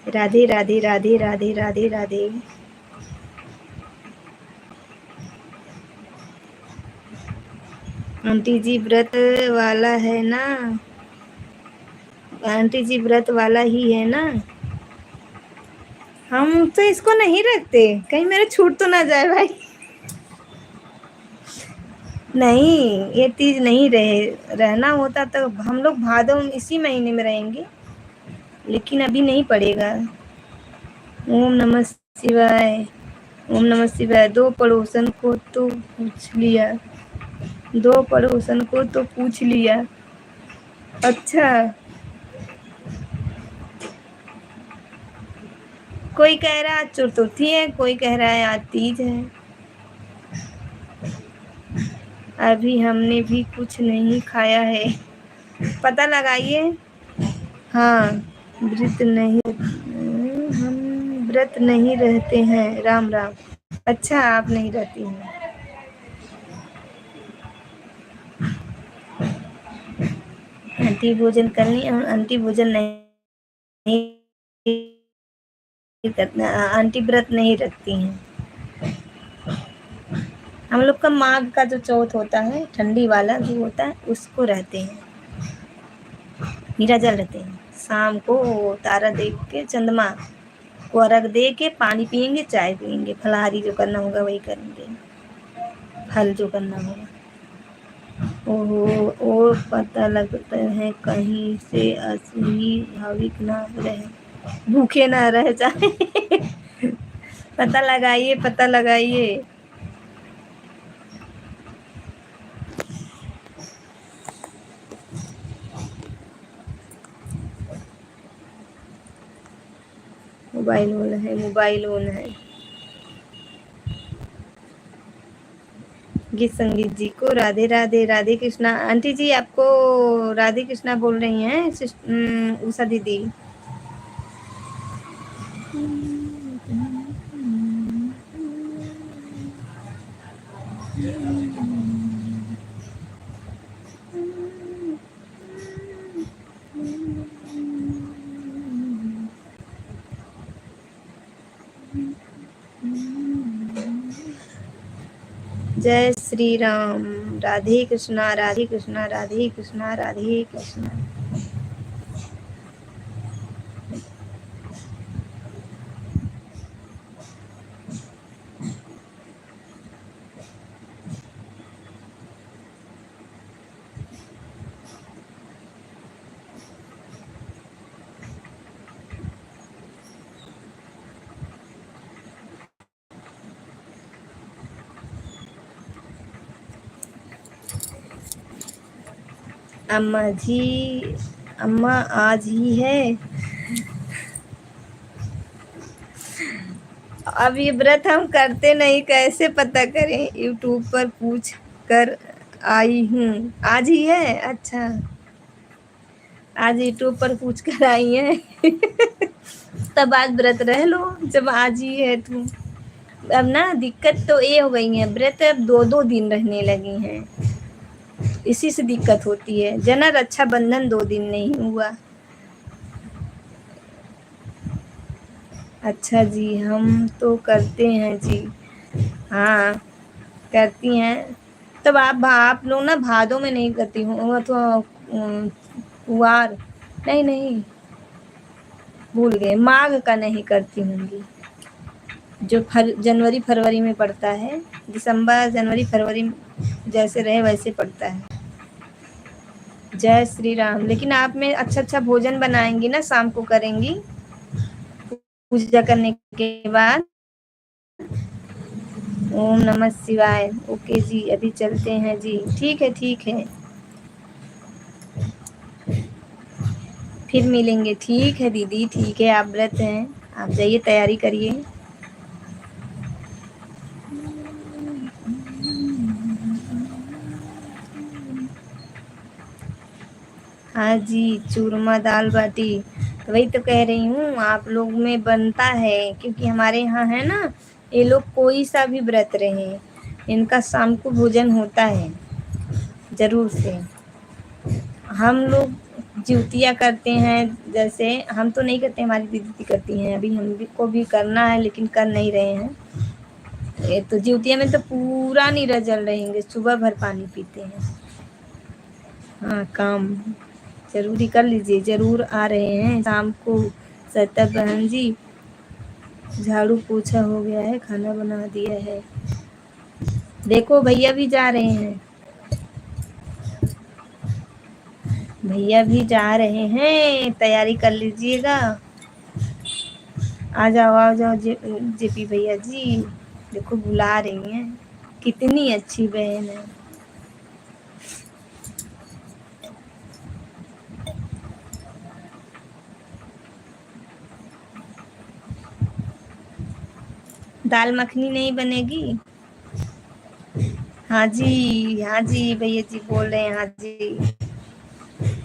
राधे राधे राधे राधे राधे राधे। आंटी जी व्रत वाला है ना, आंटी जी व्रत वाला ही है ना। हम तो इसको नहीं रखते, कहीं मेरे छूट तो ना जाए भाई। नहीं, ये तीज नहीं रहना होता तो हम लोग भादों में इसी महीने में रहेंगे, लेकिन अभी नहीं पड़ेगा। ओम नमः शिवाय, ओम नमः शिवाय। दो पड़ोसन को तो पूछ लिया, दो पड़ोसन को तो पूछ लिया। अच्छा, कोई कह रहा है आज चतुर्थी है, कोई कह रहा है आज तीज है। अभी हमने भी कुछ नहीं खाया है, पता लगाइए। हाँ, व्रत नहीं, हम व्रत नहीं रहते हैं, राम राम। अच्छा, आप नहीं रहती हैं। आंटी भोजन करनी, आंटी भोजन नहीं करना, आंटी व्रत नहीं रखती हैं। हम लोग का माघ का जो चौथ होता है, ठंडी वाला जो होता है, उसको रहते हैं, नीराजल रहते हैं। शाम को तारा देख के, चंद्रमा को अर्घ दे के पानी पियेंगे, चाय पियेंगे, फलाहारी जो करना होगा वही करेंगे, फल जो करना होगा। ओहो, और पता लगता है कहीं से असली भाविक ना रहे, भूखे ना रह जाए। पता लगाइए, पता लगाइए। मोबाइल ऑन है, मोबाइल ऑन है। गीत संगीत जी को राधे राधे, राधे कृष्णा। आंटी जी आपको राधे कृष्णा बोल रही हैं उषा दीदी। जय श्री राम, राधे कृष्णा, राधे कृष्णा, राधे कृष्णा, राधे कृष्णा। अम्मा जी, अम्मा आज ही है। अब ये व्रत हम करते नहीं, कैसे पता करें, यूट्यूब पर पूछ कर आई हूँ। आज ही है, अच्छा, आज यूट्यूब पर पूछ कर आई है। तब आज व्रत रह लो, जब आज ही है तो। अब ना दिक्कत तो ये हो गई है, व्रत अब 2-2 दिन रहने लगी हैं, इसी से दिक्कत होती है। जना रक्षाबंधन 2 दिन नहीं हुआ। अच्छा जी, हम तो करते हैं जी। हाँ, करती हैं। तब आप लोग ना भादों में नहीं करती हूँ, तो कुवार नहीं नहीं, भूल गए, माघ का नहीं करती होंगी, जो जनवरी फरवरी में पड़ता है, दिसंबर जनवरी फरवरी जैसे रहे वैसे पड़ता है। जय श्री राम। लेकिन आप में अच्छा अच्छा भोजन बनाएंगी ना, शाम को करेंगी पूजा करने के बाद। ओम नमः शिवाय। ओके जी, अभी चलते हैं जी। ठीक है ठीक है, फिर मिलेंगे। ठीक है दीदी, ठीक है, आप व्रत हैं, आप जाइए तैयारी करिए। हाँ जी, चूरमा दाल बाटी, तो वही तो कह रही हूँ, आप लोग में बनता है, क्योंकि हमारे यहाँ है ना, ये लोग कोई सा भी व्रत रहे, इनका शाम को भोजन होता है जरूर से। हम लोग जिउतिया करते हैं, जैसे हम तो नहीं करते, हमारी दीदी करती हैं, अभी हम भी को भी करना है लेकिन कर नहीं रहे हैं। ये तो जिउतिया में तो पूरा निर्जल रहेंगे, सुबह भर पानी पीते हैं। हाँ, काम जरूरी कर लीजिए, जरूर आ रहे हैं शाम को। सत्ता बहन जी, झाड़ू पोछा हो गया है, खाना बना दिया है। देखो भैया भी जा रहे हैं, भैया भी जा रहे हैं, तैयारी कर लीजिएगा। आ जाओ जेपी भैया जी, देखो बुला रही हैं, कितनी अच्छी बहन है। दाल मखनी नहीं बनेगी? हाँ जी, हाँ जी भैया जी बोल रहे हैं, हाँ जी।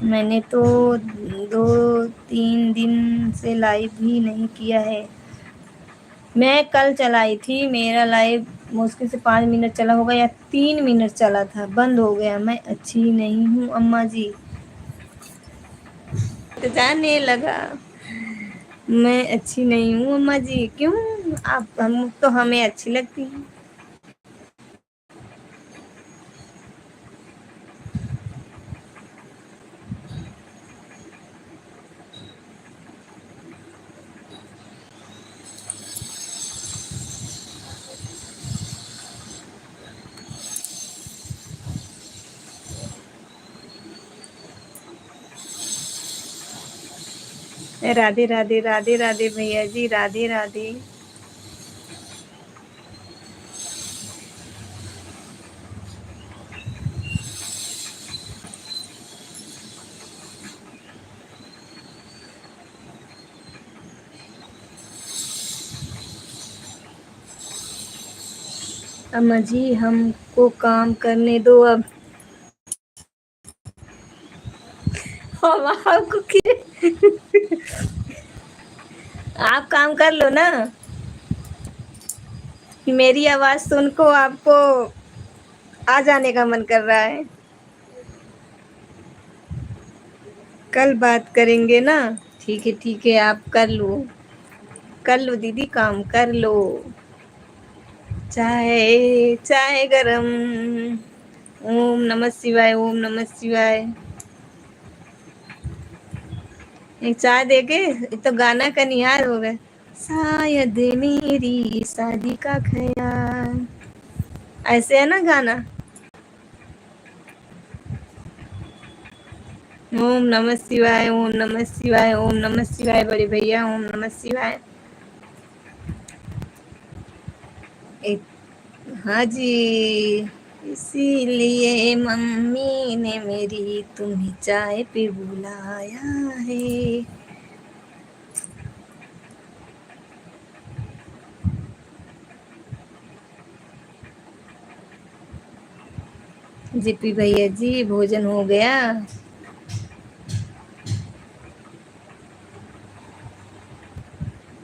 मैंने तो 2-3 दिन से लाइव भी नहीं किया है। मैं कल चलाई थी, मेरा लाइव मुश्किल से 5 मिनट चला होगा या 3 मिनट चला था, बंद हो गया। मैं अच्छी नहीं हूँ अम्मा जी, तो जाने लगा। मैं अच्छी नहीं हूँ अम्मा जी, क्यों? आप हम तो हमें अच्छी लगती हैं। राधे राधे, राधे राधे भैया जी, राधे राधे। अम्मा जी हमको काम करने दो अब। हम आपको आप काम कर लो ना, मेरी आवाज सुन को आपको आ जाने का मन कर रहा है। कल बात करेंगे ना। ठीक है, आप कर लो दीदी, काम कर लो। चाय चाय गरम। ओम नमः शिवाय, ओम नमः शिवाय। एक चाय देके, एक तो गाना का निहार हो गए। शायद मेरी शादी का ख्याल, ऐसे है ना गाना। ओम नमः शिवाय, ओम नमः शिवाय, ओम नमः शिवाय, बड़े भैया ओम नमः शिवाय। एक, हाँ जी, इसीलिए मम्मी ने मेरी तुम्हें चाय पे बुलाया है। जीपी भैया जी, भोजन हो गया?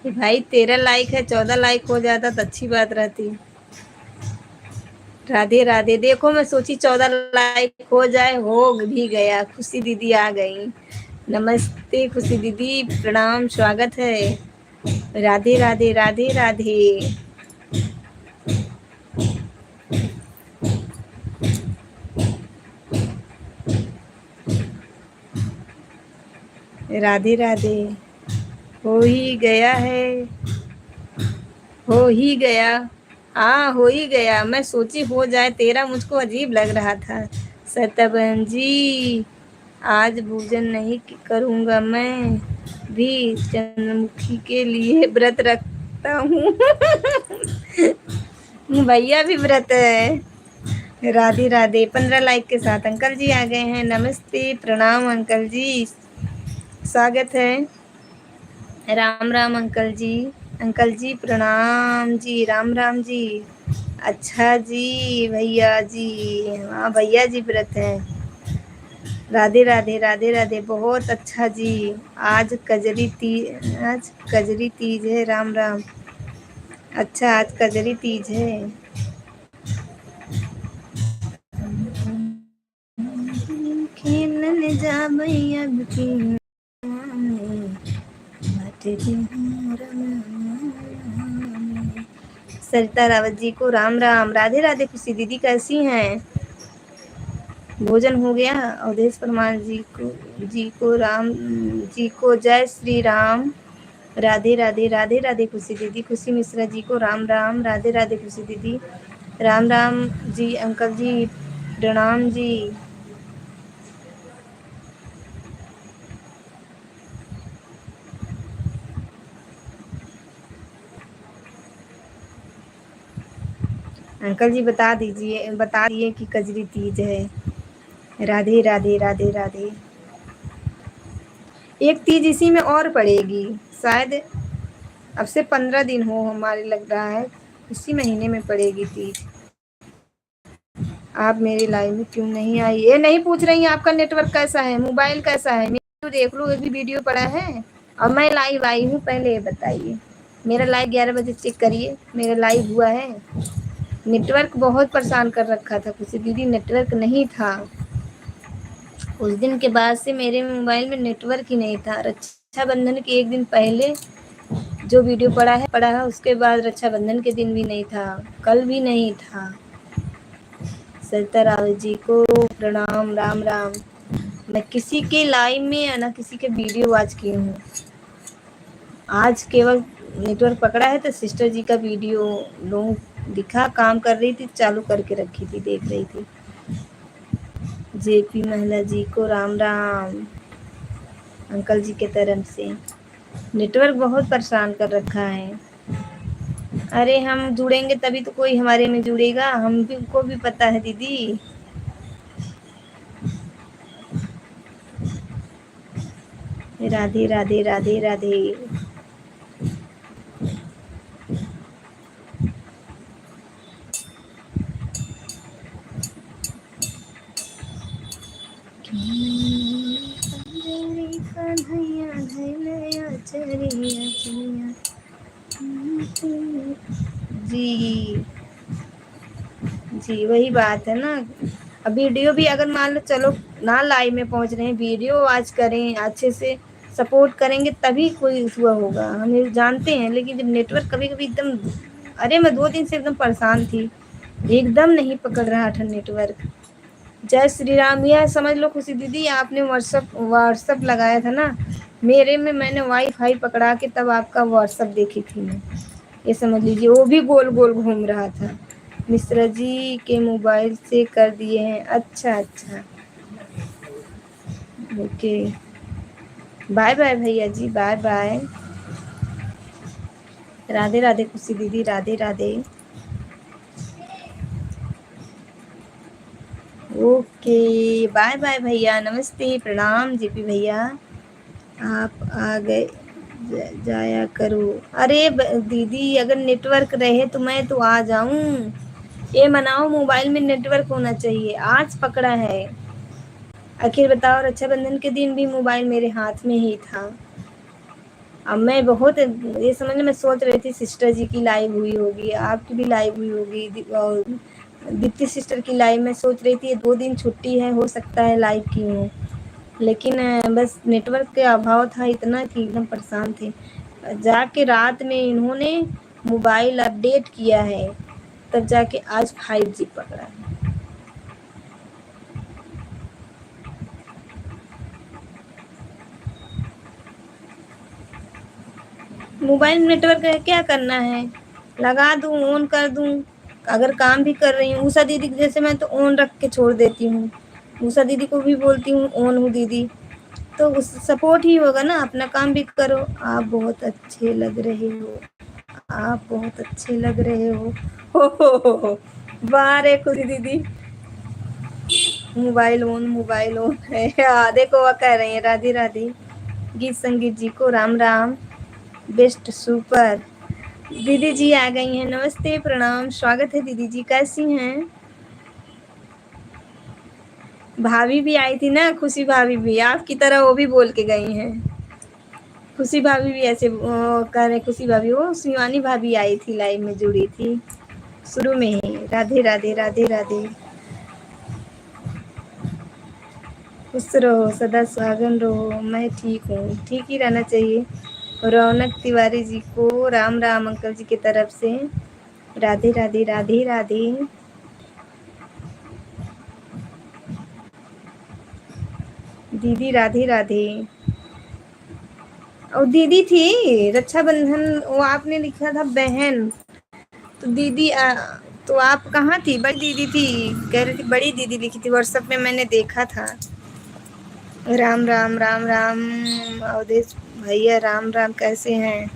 भाई 13 लाइक है, 14 लाइक हो जाता तो अच्छी बात रहती। राधे राधे। देखो मैं सोची 14 लाइक हो जाए, हो भी गया। खुशी दीदी आ गई। नमस्ते खुशी दीदी, प्रणाम, स्वागत है। राधे राधे, राधे राधे। राधे राधे। हो ही गया है, हो ही गया। हाँ हो ही गया, मैं सोची हो जाए तेरा, मुझको अजीब लग रहा था। सतबन जी, आज भोजन नहीं करूँगा, मैं भी चंद्रमुखी के लिए व्रत रखता हूँ। भैया भी व्रत है। राधे राधे। 15 लाइक के साथ अंकल जी आ गए हैं। नमस्ते, प्रणाम अंकल जी, स्वागत है। राम राम अंकल जी। अंकल जी प्रणाम जी, राम राम जी। अच्छा जी भैया जी, हाँ भैया जी व्रत है। राधे राधे, राधे राधे, बहुत अच्छा जी। आज आज कजरी तीज है, राम राम। अच्छा आज कजरी तीज है। खेलन जा भैया सरिता रावत जी को राम राम। राधे राधे। खुशी दीदी कैसी हैं? भोजन हो गया? अवधेश परमार जी को राम जी को जय श्री राम। राधे राधे, राधे राधे खुशी दीदी। खुशी मिश्रा जी को राम राम। राधे राधे खुशी दीदी, राम राम जी। अंकल जी प्रणाम जी। अंकल जी बता दीजिए, बता दिए कि कजरी तीज है। राधे राधे, राधे राधे। एक तीज इसी में और पड़ेगी शायद, अब से 15 दिन हो हमारे लग रहा है, इसी महीने में पड़ेगी तीज। आप मेरे लाइव में क्यों नहीं आई? ये नहीं पूछ रही हैं आपका नेटवर्क कैसा है, मोबाइल कैसा है। मेरा देख लो, एक भी वीडियो पड़ा है और मैं लाइव आई हूँ। पहले ये बताइए, मेरा लाइव 11 बजे चेक करिए, मेरा लाइव हुआ है। नेटवर्क बहुत परेशान कर रखा था खुशी दीदी, नेटवर्क नहीं था। उस दिन के बाद से मेरे मोबाइल में नेटवर्क ही नहीं था। रक्षाबंधन के एक दिन पहले जो वीडियो पड़ा है, उसके बाद रक्षाबंधन के दिन भी नहीं था, कल भी नहीं था। सरिता रावत जी को प्रणाम, राम राम। मैं किसी के लाइव में या ना किसी के वीडियो आज की हूँ। आज केवल नेटवर्क पकड़ा है तो सिस्टर जी का वीडियो लोग दिखा, काम कर रही थी, चालू करके रखी थी, देख रही थी। जेपी महिला जी को राम राम। अंकल जी के तरफ से नेटवर्क बहुत परेशान कर रखा है। अरे हम जुड़ेंगे तभी तो कोई हमारे में जुड़ेगा, हम भी को भी पता है दीदी। राधे राधे, राधे राधे। जी जी, वही बात है ना। अब वीडियो भी अगर मान लो चलो ना लाइव में पहुंच रहे हैं, वीडियो आज करें, अच्छे से सपोर्ट करेंगे तभी कोई हुआ होगा, हम ये जानते हैं। लेकिन जब नेटवर्क कभी कभी एकदम, अरे मैं 2 दिन से एकदम परेशान थी, एकदम नहीं पकड़ रहा था नेटवर्क। जय श्री राम। यह समझ लो खुशी दीदी, आपने व्हाट्सअप लगाया था ना, मेरे में मैंने वाईफाई पकड़ा के तब आपका व्हाट्सअप देखी थी मैं, ये समझ लीजिए। वो भी गोल गोल घूम रहा था। मिश्रा जी के मोबाइल से कर दिए हैं? अच्छा अच्छा, ओके। बाय बाय भैया जी, बाय बाय। राधे राधे खुशी दीदी, Radhe Radhe. Okay bye bye भैया, नमस्ते, प्रणाम जेपी भैया। आप आ गए, जाया करो। अरे दीदी अगर नेटवर्क रहे तो मैं तो आ जाऊं। ये मनाओ, मोबाइल में नेटवर्क होना चाहिए, आज पकड़ा है। आखिर बताओ, रक्षाबंधन के दिन भी मोबाइल मेरे हाथ में ही था। अब मैं बहुत ये समझ लो, मैं सोच रही थी सिस्टर जी की लाइव हुई होगी, आपकी भी लाइव हुई होगी, और दीप्ति सिस्टर की लाइव। मैं सोच रही थी 2 दिन छुट्टी है, हो सकता है लाइव की हूँ, लेकिन बस नेटवर्क के अभाव था इतना कि एकदम परेशान थे। जाके रात में इन्होंने मोबाइल अपडेट किया है, तब जाके आज 5G पकड़ा है। मोबाइल नेटवर्क है, क्या करना है, लगा दूँ, ऑन कर दूँ। अगर काम भी कर रही हूँ, उषा दीदी जैसे मैं तो ऑन रख के छोड़ देती हूँ। उषा दीदी को भी बोलती हूँ ऑन हूँ दीदी, तो उस सपोर्ट ही होगा ना, अपना काम भी करो। आप बहुत अच्छे लग रहे हो, आप बहुत अच्छे लग रहे हो। वाह रे खुशी दीदी, मोबाइल ऑन है। देखो वह कह रही है राधे राधे। गीत संगीत जी को राम राम, बेस्ट सुपर। दीदी जी आ गई हैं, नमस्ते प्रणाम, स्वागत है दीदी जी, कैसी हैं? भाभी भी आई थी ना, खुशी भाभी भी आपकी तरह वो भी बोल के गई हैं। खुशी भाभी भी ऐसे कह रहे, खुशी भाभी वो शिवानी भाभी आई थी, लाइव में जुड़ी थी शुरू में ही। राधे राधे राधे राधे, खुश रहो सदा सुहागन रहो। मैं ठीक हूँ, ठीक ही रहना चाहिए। रौनक तिवारी जी को राम राम अंकल जी की तरफ से। राधे राधे राधे राधे। दीदी राधे राधे। और दीदी थी रक्षाबंधन, वो आपने लिखा था बहन, तो दीदी तो आप कहाँ थी? बड़ी दीदी थी, कह रही थी बड़ी दीदी लिखी थी व्हाट्सएप में, मैंने देखा था। राम राम राम राम अवधेश भैया, राम राम, कैसे हैं?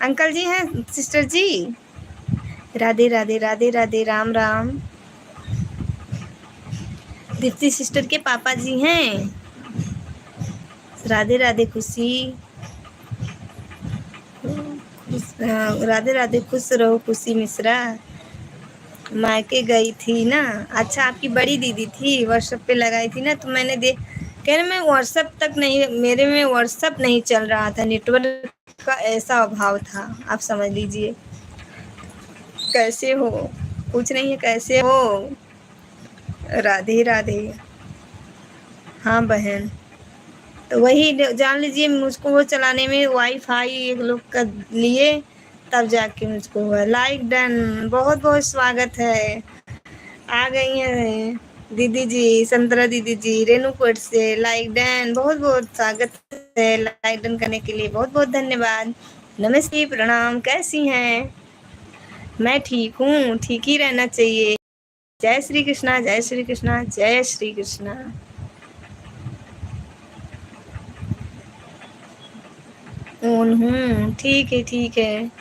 अंकल जी हैं, सिस्टर जी? राधे राधे राधे राधे, राम राम। दीप्ति सिस्टर के पापा जी हैं। राधे राधे खुशी, राधे राधे, खुश रहो खुशी मिश्रा। मायके गई थी ना? अच्छा, आपकी बड़ी दीदी थी, व्हाट्सएप पे लगाई थी ना, तो मैंने देख, कह रहे मैं व्हाट्सएप तक नहीं, मेरे में व्हाट्सएप नहीं चल रहा था, नेटवर्क का ऐसा अभाव था, आप समझ लीजिए। कैसे हो? कुछ नहीं है, कैसे हो? राधे राधे। हाँ बहन, तो वही जान लीजिए, मुझको वो चलाने में वाईफाई एक लोग का लिए, तब जाके मुझको हुआ। लाइक डन, बहुत बहुत स्वागत है। आ गई हैं दीदी जी, संतरा दीदी जी रेणुकूट से। लाइक डन, बहुत बहुत स्वागत है, लाइक डन करने के लिए बहुत बहुत धन्यवाद। नमस्ते प्रणाम, कैसी हैं? मैं ठीक हूँ, ठीक ही रहना चाहिए। जय श्री कृष्णा, जय श्री कृष्णा, जय श्री कृष्णा। ऑन हूँ, ठीक है ठीक है।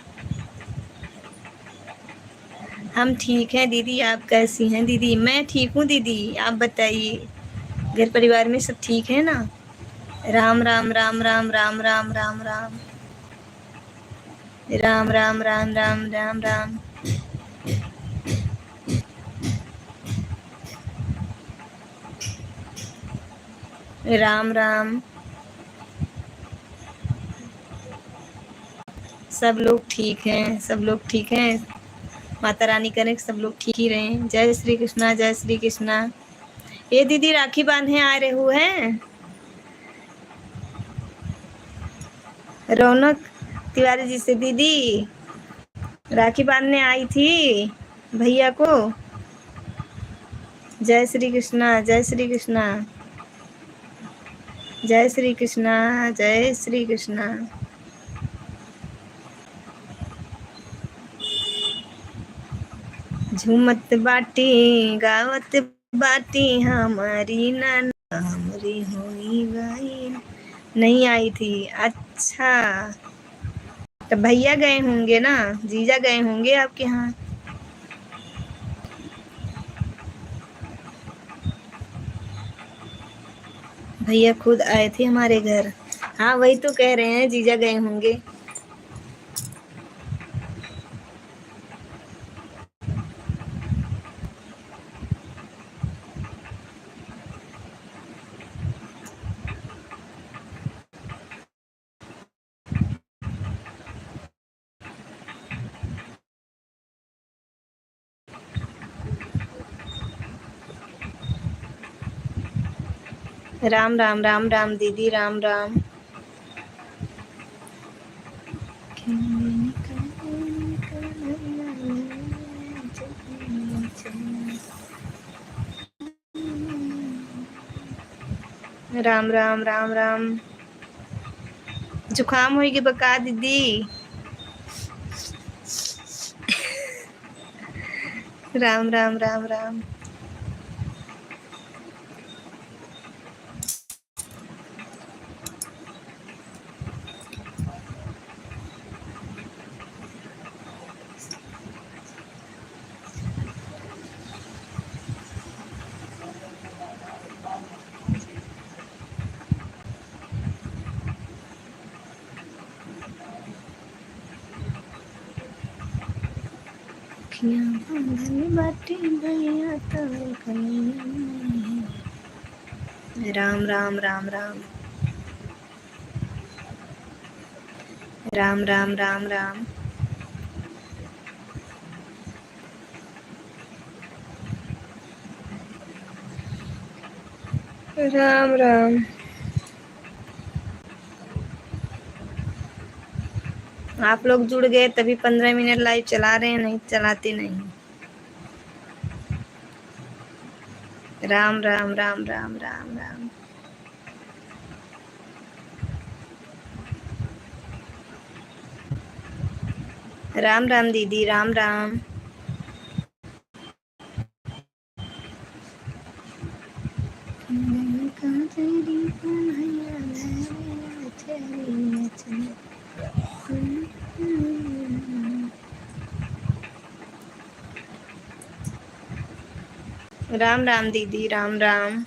हम ठीक हैं दीदी, आप कैसी हैं दीदी? मैं ठीक हूँ दीदी, आप बताइए, घर परिवार में सब ठीक है ना? राम राम राम राम राम राम राम राम, राम राम राम राम राम राम। राम राम। सब लोग ठीक हैं, सब लोग ठीक हैं, माता रानी करें सब लोग ठीक ही रहें। जय श्री कृष्णा, जय श्री कृष्णा। ये दीदी राखी बांधने आ रहे हुए हैं। रौनक तिवारी जी से दीदी राखी बांधने आई थी भैया को। जय श्री कृष्णा, जय श्री कृष्णा, जय श्री कृष्णा, जय श्री कृष्णा। झूमत बाटी गावत बाटी हमारी नाना हमरी होई गई। नहीं आई थी, अच्छा, तो भैया गए होंगे ना, जीजा गए होंगे आपके यहाँ। भैया खुद आए थे हमारे घर। हाँ वही तो कह रहे हैं, जीजा गए होंगे। राम राम राम राम दीदी, राम राम। राम राम राम राम। जुकाम होगी बका दीदी? राम राम राम राम। अखियाँ बांधल बाटे भैया तोर कन्हैया नहीं। राम राम राम राम। राम राम राम राम। राम राम। आप लोग जुड़ गए तभी 15 मिनट लाइव चला रहे हैं, नहीं चलाते नहीं। राम राम राम राम राम राम। राम राम दीदी, राम राम। राम राम दीदी, राम राम।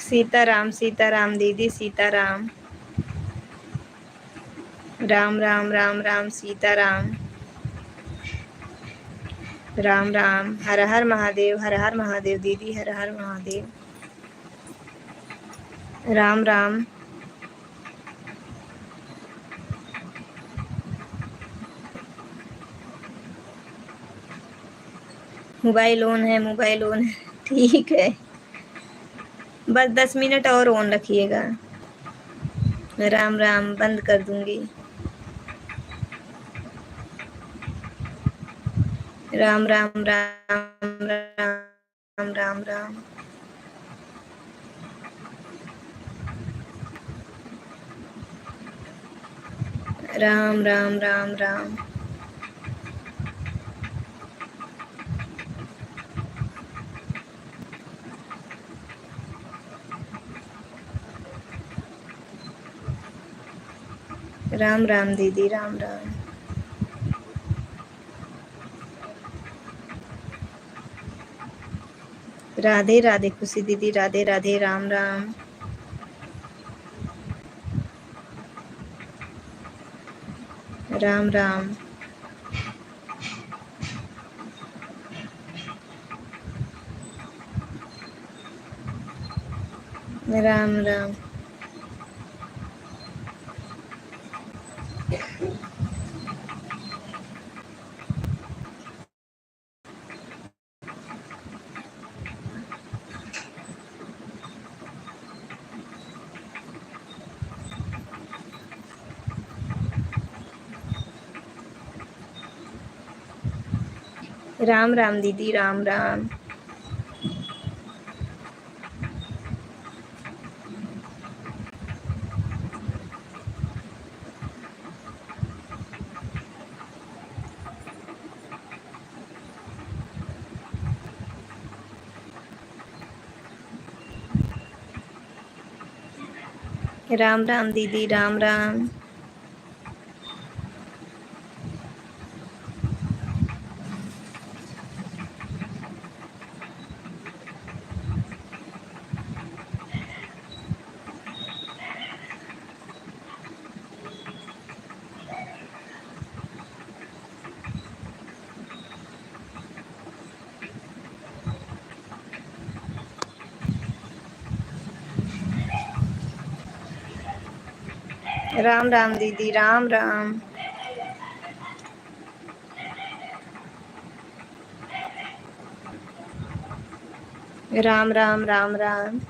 सीताराम सीताराम दीदी, सीताराम। राम राम राम राम सीताराम। राम राम। हर हर महादेव, हर हर महादेव दीदी, हर हर महादेव। राम राम। मोबाइल ऑन है, मोबाइल ऑन है। ठीक है, बस 10 मिनट और ऑन रखिएगा। राम राम, बंद कर दूंगी। राम राम राम राम राम राम। राम राम राम राम। राम राम दीदी, राम राम। राधे राधे खुशी दीदी, राधे राधे, राम राम। राम राम। राम राम। राम राम दीदी, राम राम। राम राम दीदी, राम राम। राम राम दीदी, राम राम। राम राम राम राम।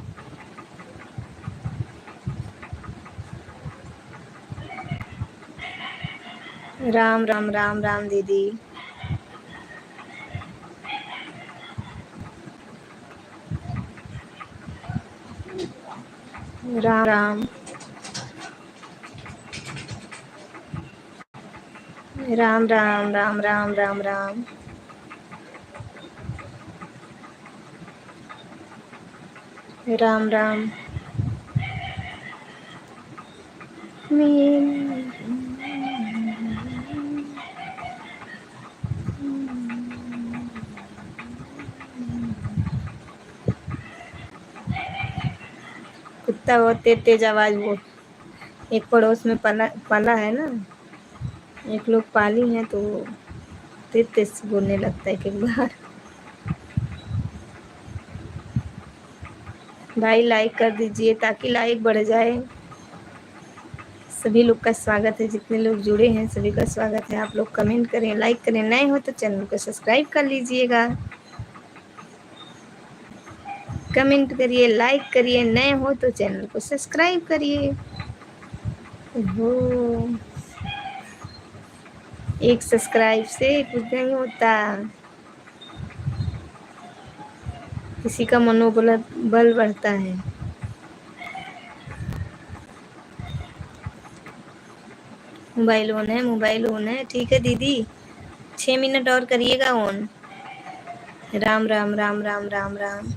राम राम राम राम दीदी। राम राम राम राम राम राम राम राम राम राम कुत्ता बहुत तेज तेज आवाज वो एक पड़ोस में पाला पाला है ना, एक लोग पाली हैं तो तेज तेज से बोलने लगता है एक बार। भाई लाइक कर दीजिए ताकि लाइक बढ़ जाए। सभी लोग का स्वागत है, जितने लोग जुड़े हैं सभी का स्वागत है। आप लोग कमेंट करें, लाइक करें, नए हो तो चैनल को सब्सक्राइब कर लीजिएगा। कमेंट करिए, लाइक करिए, नए हो तो चैनल को सब्सक्राइब करिए। हो एक सब्सक्राइब से कुछ नहीं होता, किसी का मनोबल बल बढ़ता है। मोबाइल ऑन है, मोबाइल ऑन है, ठीक है दीदी, 6 मिनट और करिएगा ऑन। राम राम राम राम राम राम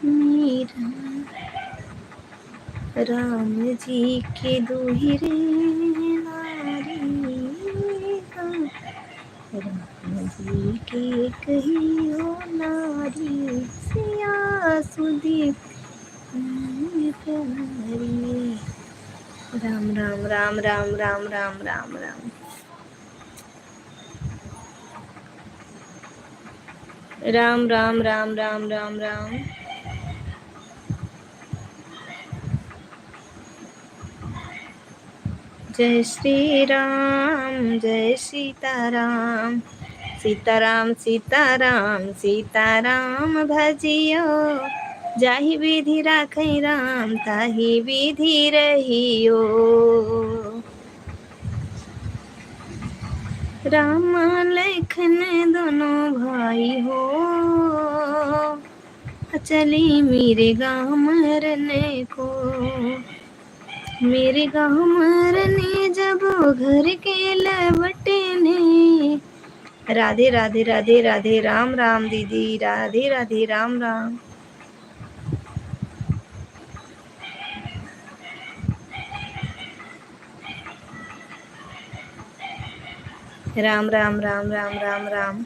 मीरा राम जी के दोहिरे नारी, राम जी के कहियो नारी, सिया सुदीप प्यारी। राम राम राम राम राम राम राम राम राम राम राम राम राम राम। जय श्री राम, जय सीताराम, सीताराम सीताराम सीताराम भजियो, जाहि विधि राखै राम ताहि विधि रहियो। राम लखन दोनों भाई हो, चली मेरे गाँव मरने को, मेरे गाँव मरने जब घर के लवटने। राधे राधे राधे राधे, राम राम दीदी, राधे राधे, राम राम। राम राम राम राम राम राम।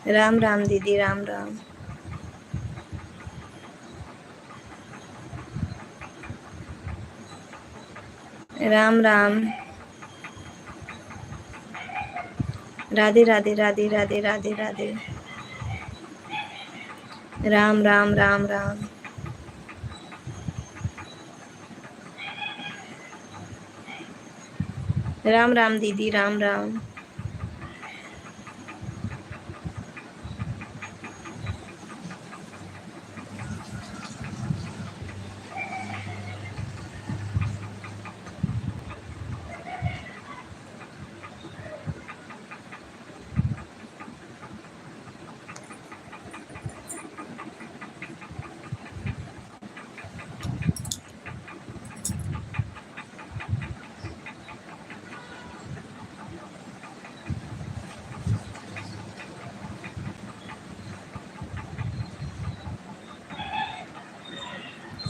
राम राम दीदी, राम राम। राम राम। राधे राधे राधे राधे राधे राधे। राम राम राम राम। राम राम दीदी, राम राम।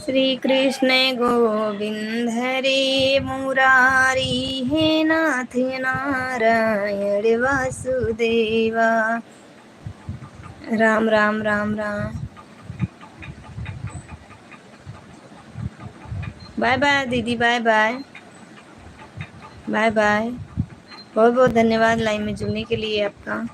श्री कृष्ण गोविंद हरे मुरारी, हे नाथ नारायण वासुदेवा। राम राम राम राम। बाय बाय दीदी, बाय बाय, बाय बाय। बहुत बहुत धन्यवाद लाइन में जुड़ने के लिए आपका।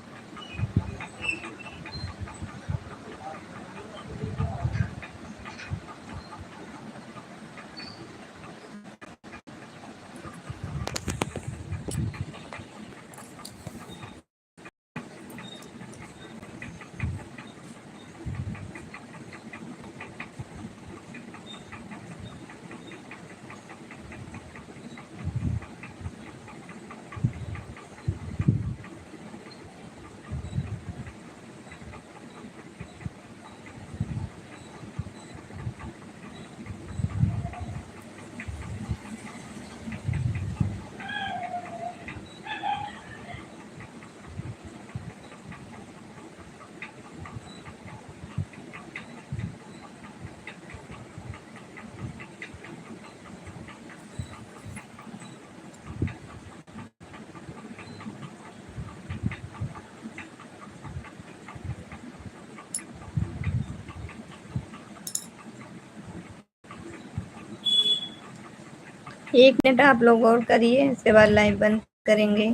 1 मिनट आप लोग और करिए, उसके बाद लाइव बंद करेंगे।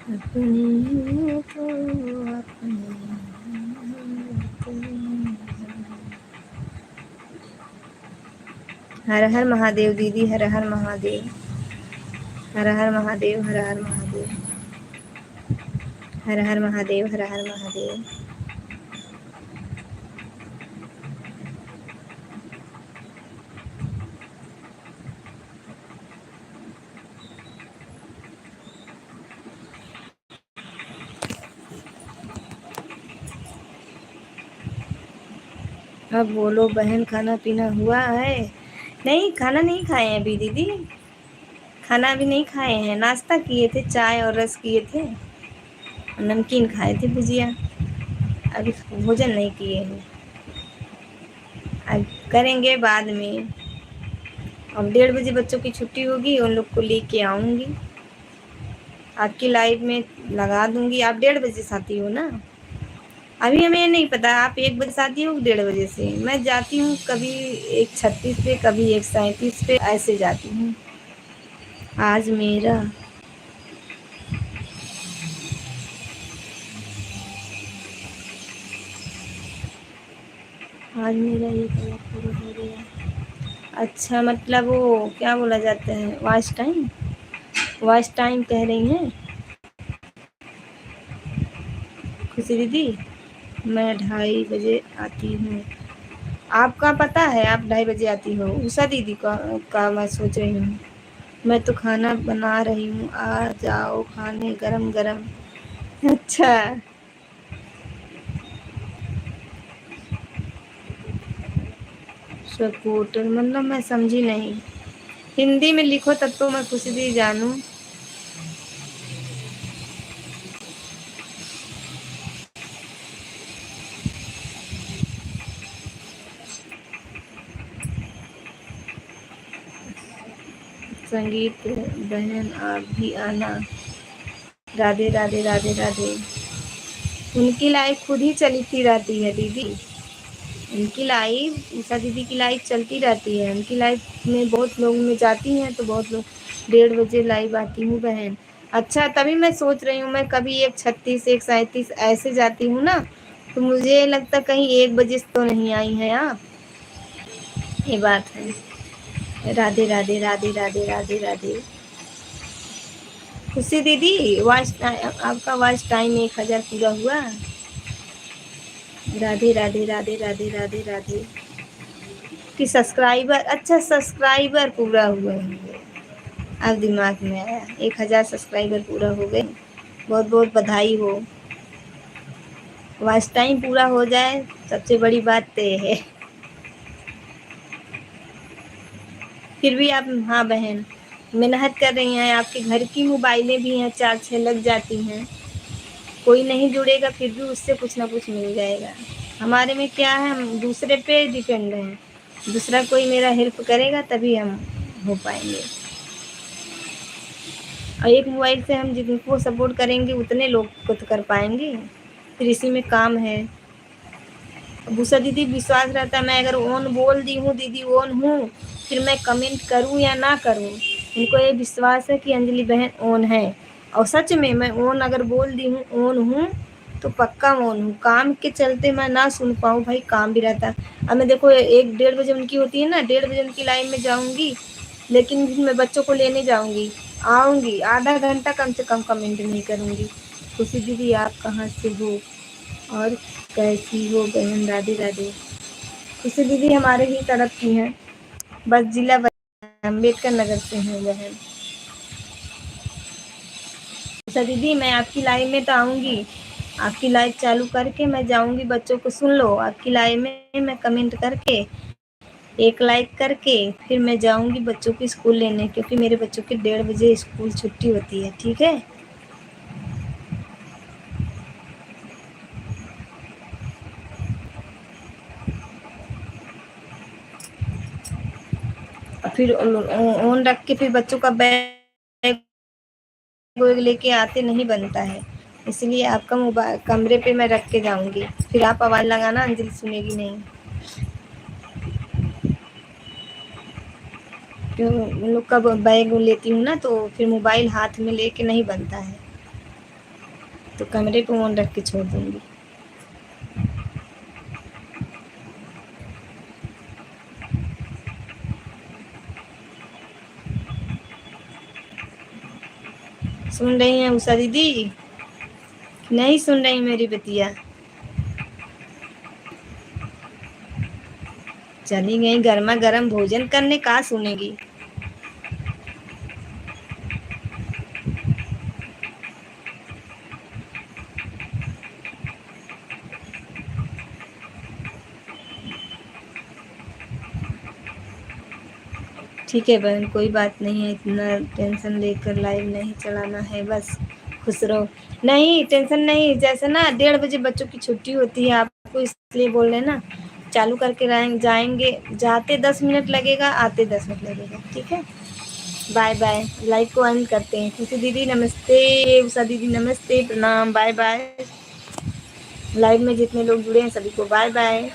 अपनी तो अपनी हर हर महादेव दीदी, हर हर महादेव, हर हर महादेव, हर हर महादेव, हर हर महादेव, हर हर महादेव। अब बोलो बहन, खाना पीना हुआ है? नहीं, खाना नहीं खाए हैं अभी दीदी, खाना अभी नहीं खाए हैं। नाश्ता किए थे, चाय और रस किए थे, नमकीन खाए थे, भुजिया। अभी भोजन नहीं किए हैं, अब करेंगे बाद में। अब 1:30 बजे बच्चों की छुट्टी होगी, उन लोग को लेके आऊँगी, आपकी लाइव में लगा दूँगी। आप 1:30 से आती हो ना? अभी हमें नहीं पता, आप 1 बजे से आती हो, 1:30 से। मैं जाती हूँ कभी 1:36 पे, कभी 1:37 पे, ऐसे जाती हूँ। आज मेरा ये कलर पूरा हो गया। अच्छा, मतलब वो क्या बोला जाता है, वॉच टाइम? वॉच टाइम कह रही हैं खुशी दीदी? मैं 2:30 बजे आती हूँ। आपका पता है आप 2:30 बजे आती हो? उषा दीदी का मैं सोच रही हूँ। मैं तो खाना बना रही हूँ, आ जाओ खाने गरम गरम। अच्छा, सपोर्टर मतलब मैं समझी नहीं, हिंदी में लिखो तब तो मैं कुछ भी जानूँ। संगीत बहन आप भी आना। राधे राधे राधे राधे। उनकी लाइव खुद ही चलती रहती है दीदी, उनकी लाइव, उषा दीदी की लाइव चलती रहती है। उनकी लाइव में बहुत लोग में जाती हैं तो बहुत लोग 1:30 बजे लाइव आती हूँ बहन। अच्छा, तभी मैं सोच रही हूँ, मैं कभी 1:36 1:37 ऐसे जाती हूँ ना, तो मुझे लगता कहीं 1 बजे तो नहीं आई हैं आप। ये बात है। राधे राधे राधे राधे राधे राधे। खुशी दीदी, वॉच टाइम आपका, वॉच टाइम 1000 पूरा हुआ। राधे राधे राधे राधे राधे राधे। कि सब्सक्राइबर, अच्छा सब्सक्राइबर पूरा हुआ है, अब दिमाग में आया। 1000 सब्सक्राइबर पूरा हो गए, बहुत बहुत बधाई हो। वॉच टाइम पूरा हो जाए, सबसे बड़ी बात तो ये है। फिर भी आप, हाँ बहन, मेहनत कर रही हैं, आपके घर की मोबाइलें भी हैं, 4-6 लग जाती हैं, कोई नहीं जुड़ेगा फिर भी उससे कुछ ना कुछ मिल जाएगा। हमारे में क्या है, हम दूसरे पे डिपेंड हैं, दूसरा कोई मेरा हेल्प करेगा तभी हम हो पाएंगे। और एक मोबाइल से हम जिनको सपोर्ट करेंगे उतने लोग को तो कर पाएंगे, फिर इसी में काम है। भूषा दीदी विश्वास रहता है, मैं अगर ऑन बोल दी हूँ दीदी, ऑन हूँ, फिर मैं कमेंट करूँ या ना करूँ, उनको ये विश्वास है कि अंजलि बहन ऑन है। और सच में मैं ऑन अगर बोल दी हूँ, ऑन हूँ, तो पक्का ऑन हूँ। काम के चलते मैं ना सुन पाऊँ, भाई काम भी रहता है। अब मैं देखो 1-1:30 बजे उनकी होती है ना, 1:30 बजे उनकी लाइन में जाऊँगी, लेकिन मैं बच्चों को लेने जाऊँगी, आऊँगी, आधा घंटा कम से कम कमेंट नहीं करूँगी। खुशी दीदी आप कहाँ से हो और कैसी हो बहन? राधे राधे। खुशी दीदी हमारे ही तरफ की हैं, बस जिला अम्बेडकर नगर से हैं बहन। खुशी दीदी मैं आपकी लाइव में तो आऊँगी, आपकी लाइव चालू करके मैं जाऊँगी, बच्चों को सुन लो, आपकी लाइव में मैं कमेंट करके, एक लाइक करके, फिर मैं जाऊँगी बच्चों की स्कूल लेने, क्योंकि मेरे बच्चों की 1:30 बजे स्कूल छुट्टी होती है, ठीक है? और फिर ऑन रख के फिर बच्चों का बैग लेके आते नहीं बनता है, इसलिए आपका मोबाइल कमरे पे मैं रख के जाऊंगी, फिर आप आवाज़ लगाना, अंजलि सुनेगी नहीं। क्यों, उन लोग का बैग लेती हूँ ना, तो फिर मोबाइल हाथ में लेके नहीं बनता है, तो कमरे पे फ़ोन रख के छोड़ दूंगी। सुन रही हैं उषा दीदी? नहीं सुन रही मेरी बतिया? चली गई गर्मा गर्म भोजन करने, का सुनेगी। ठीक है बहन, कोई बात नहीं है, इतना टेंशन लेकर लाइव नहीं चलाना है, बस खुश रहो। नहीं टेंशन नहीं, जैसे ना 1:30 बजे बच्चों की छुट्टी होती है, आपको इसलिए बोल रहे हैं ना, चालू करके जाएंगे, जाते 10 मिनट लगेगा, आते 10 मिनट लगेगा, ठीक है। बाय बाय, लाइव को एंड करते हैं। खुशी दीदी नमस्ते, उषा दीदी नमस्ते, प्रणाम, बाय बाय। लाइव में जितने लोग जुड़े हैं सभी को बाय बाय।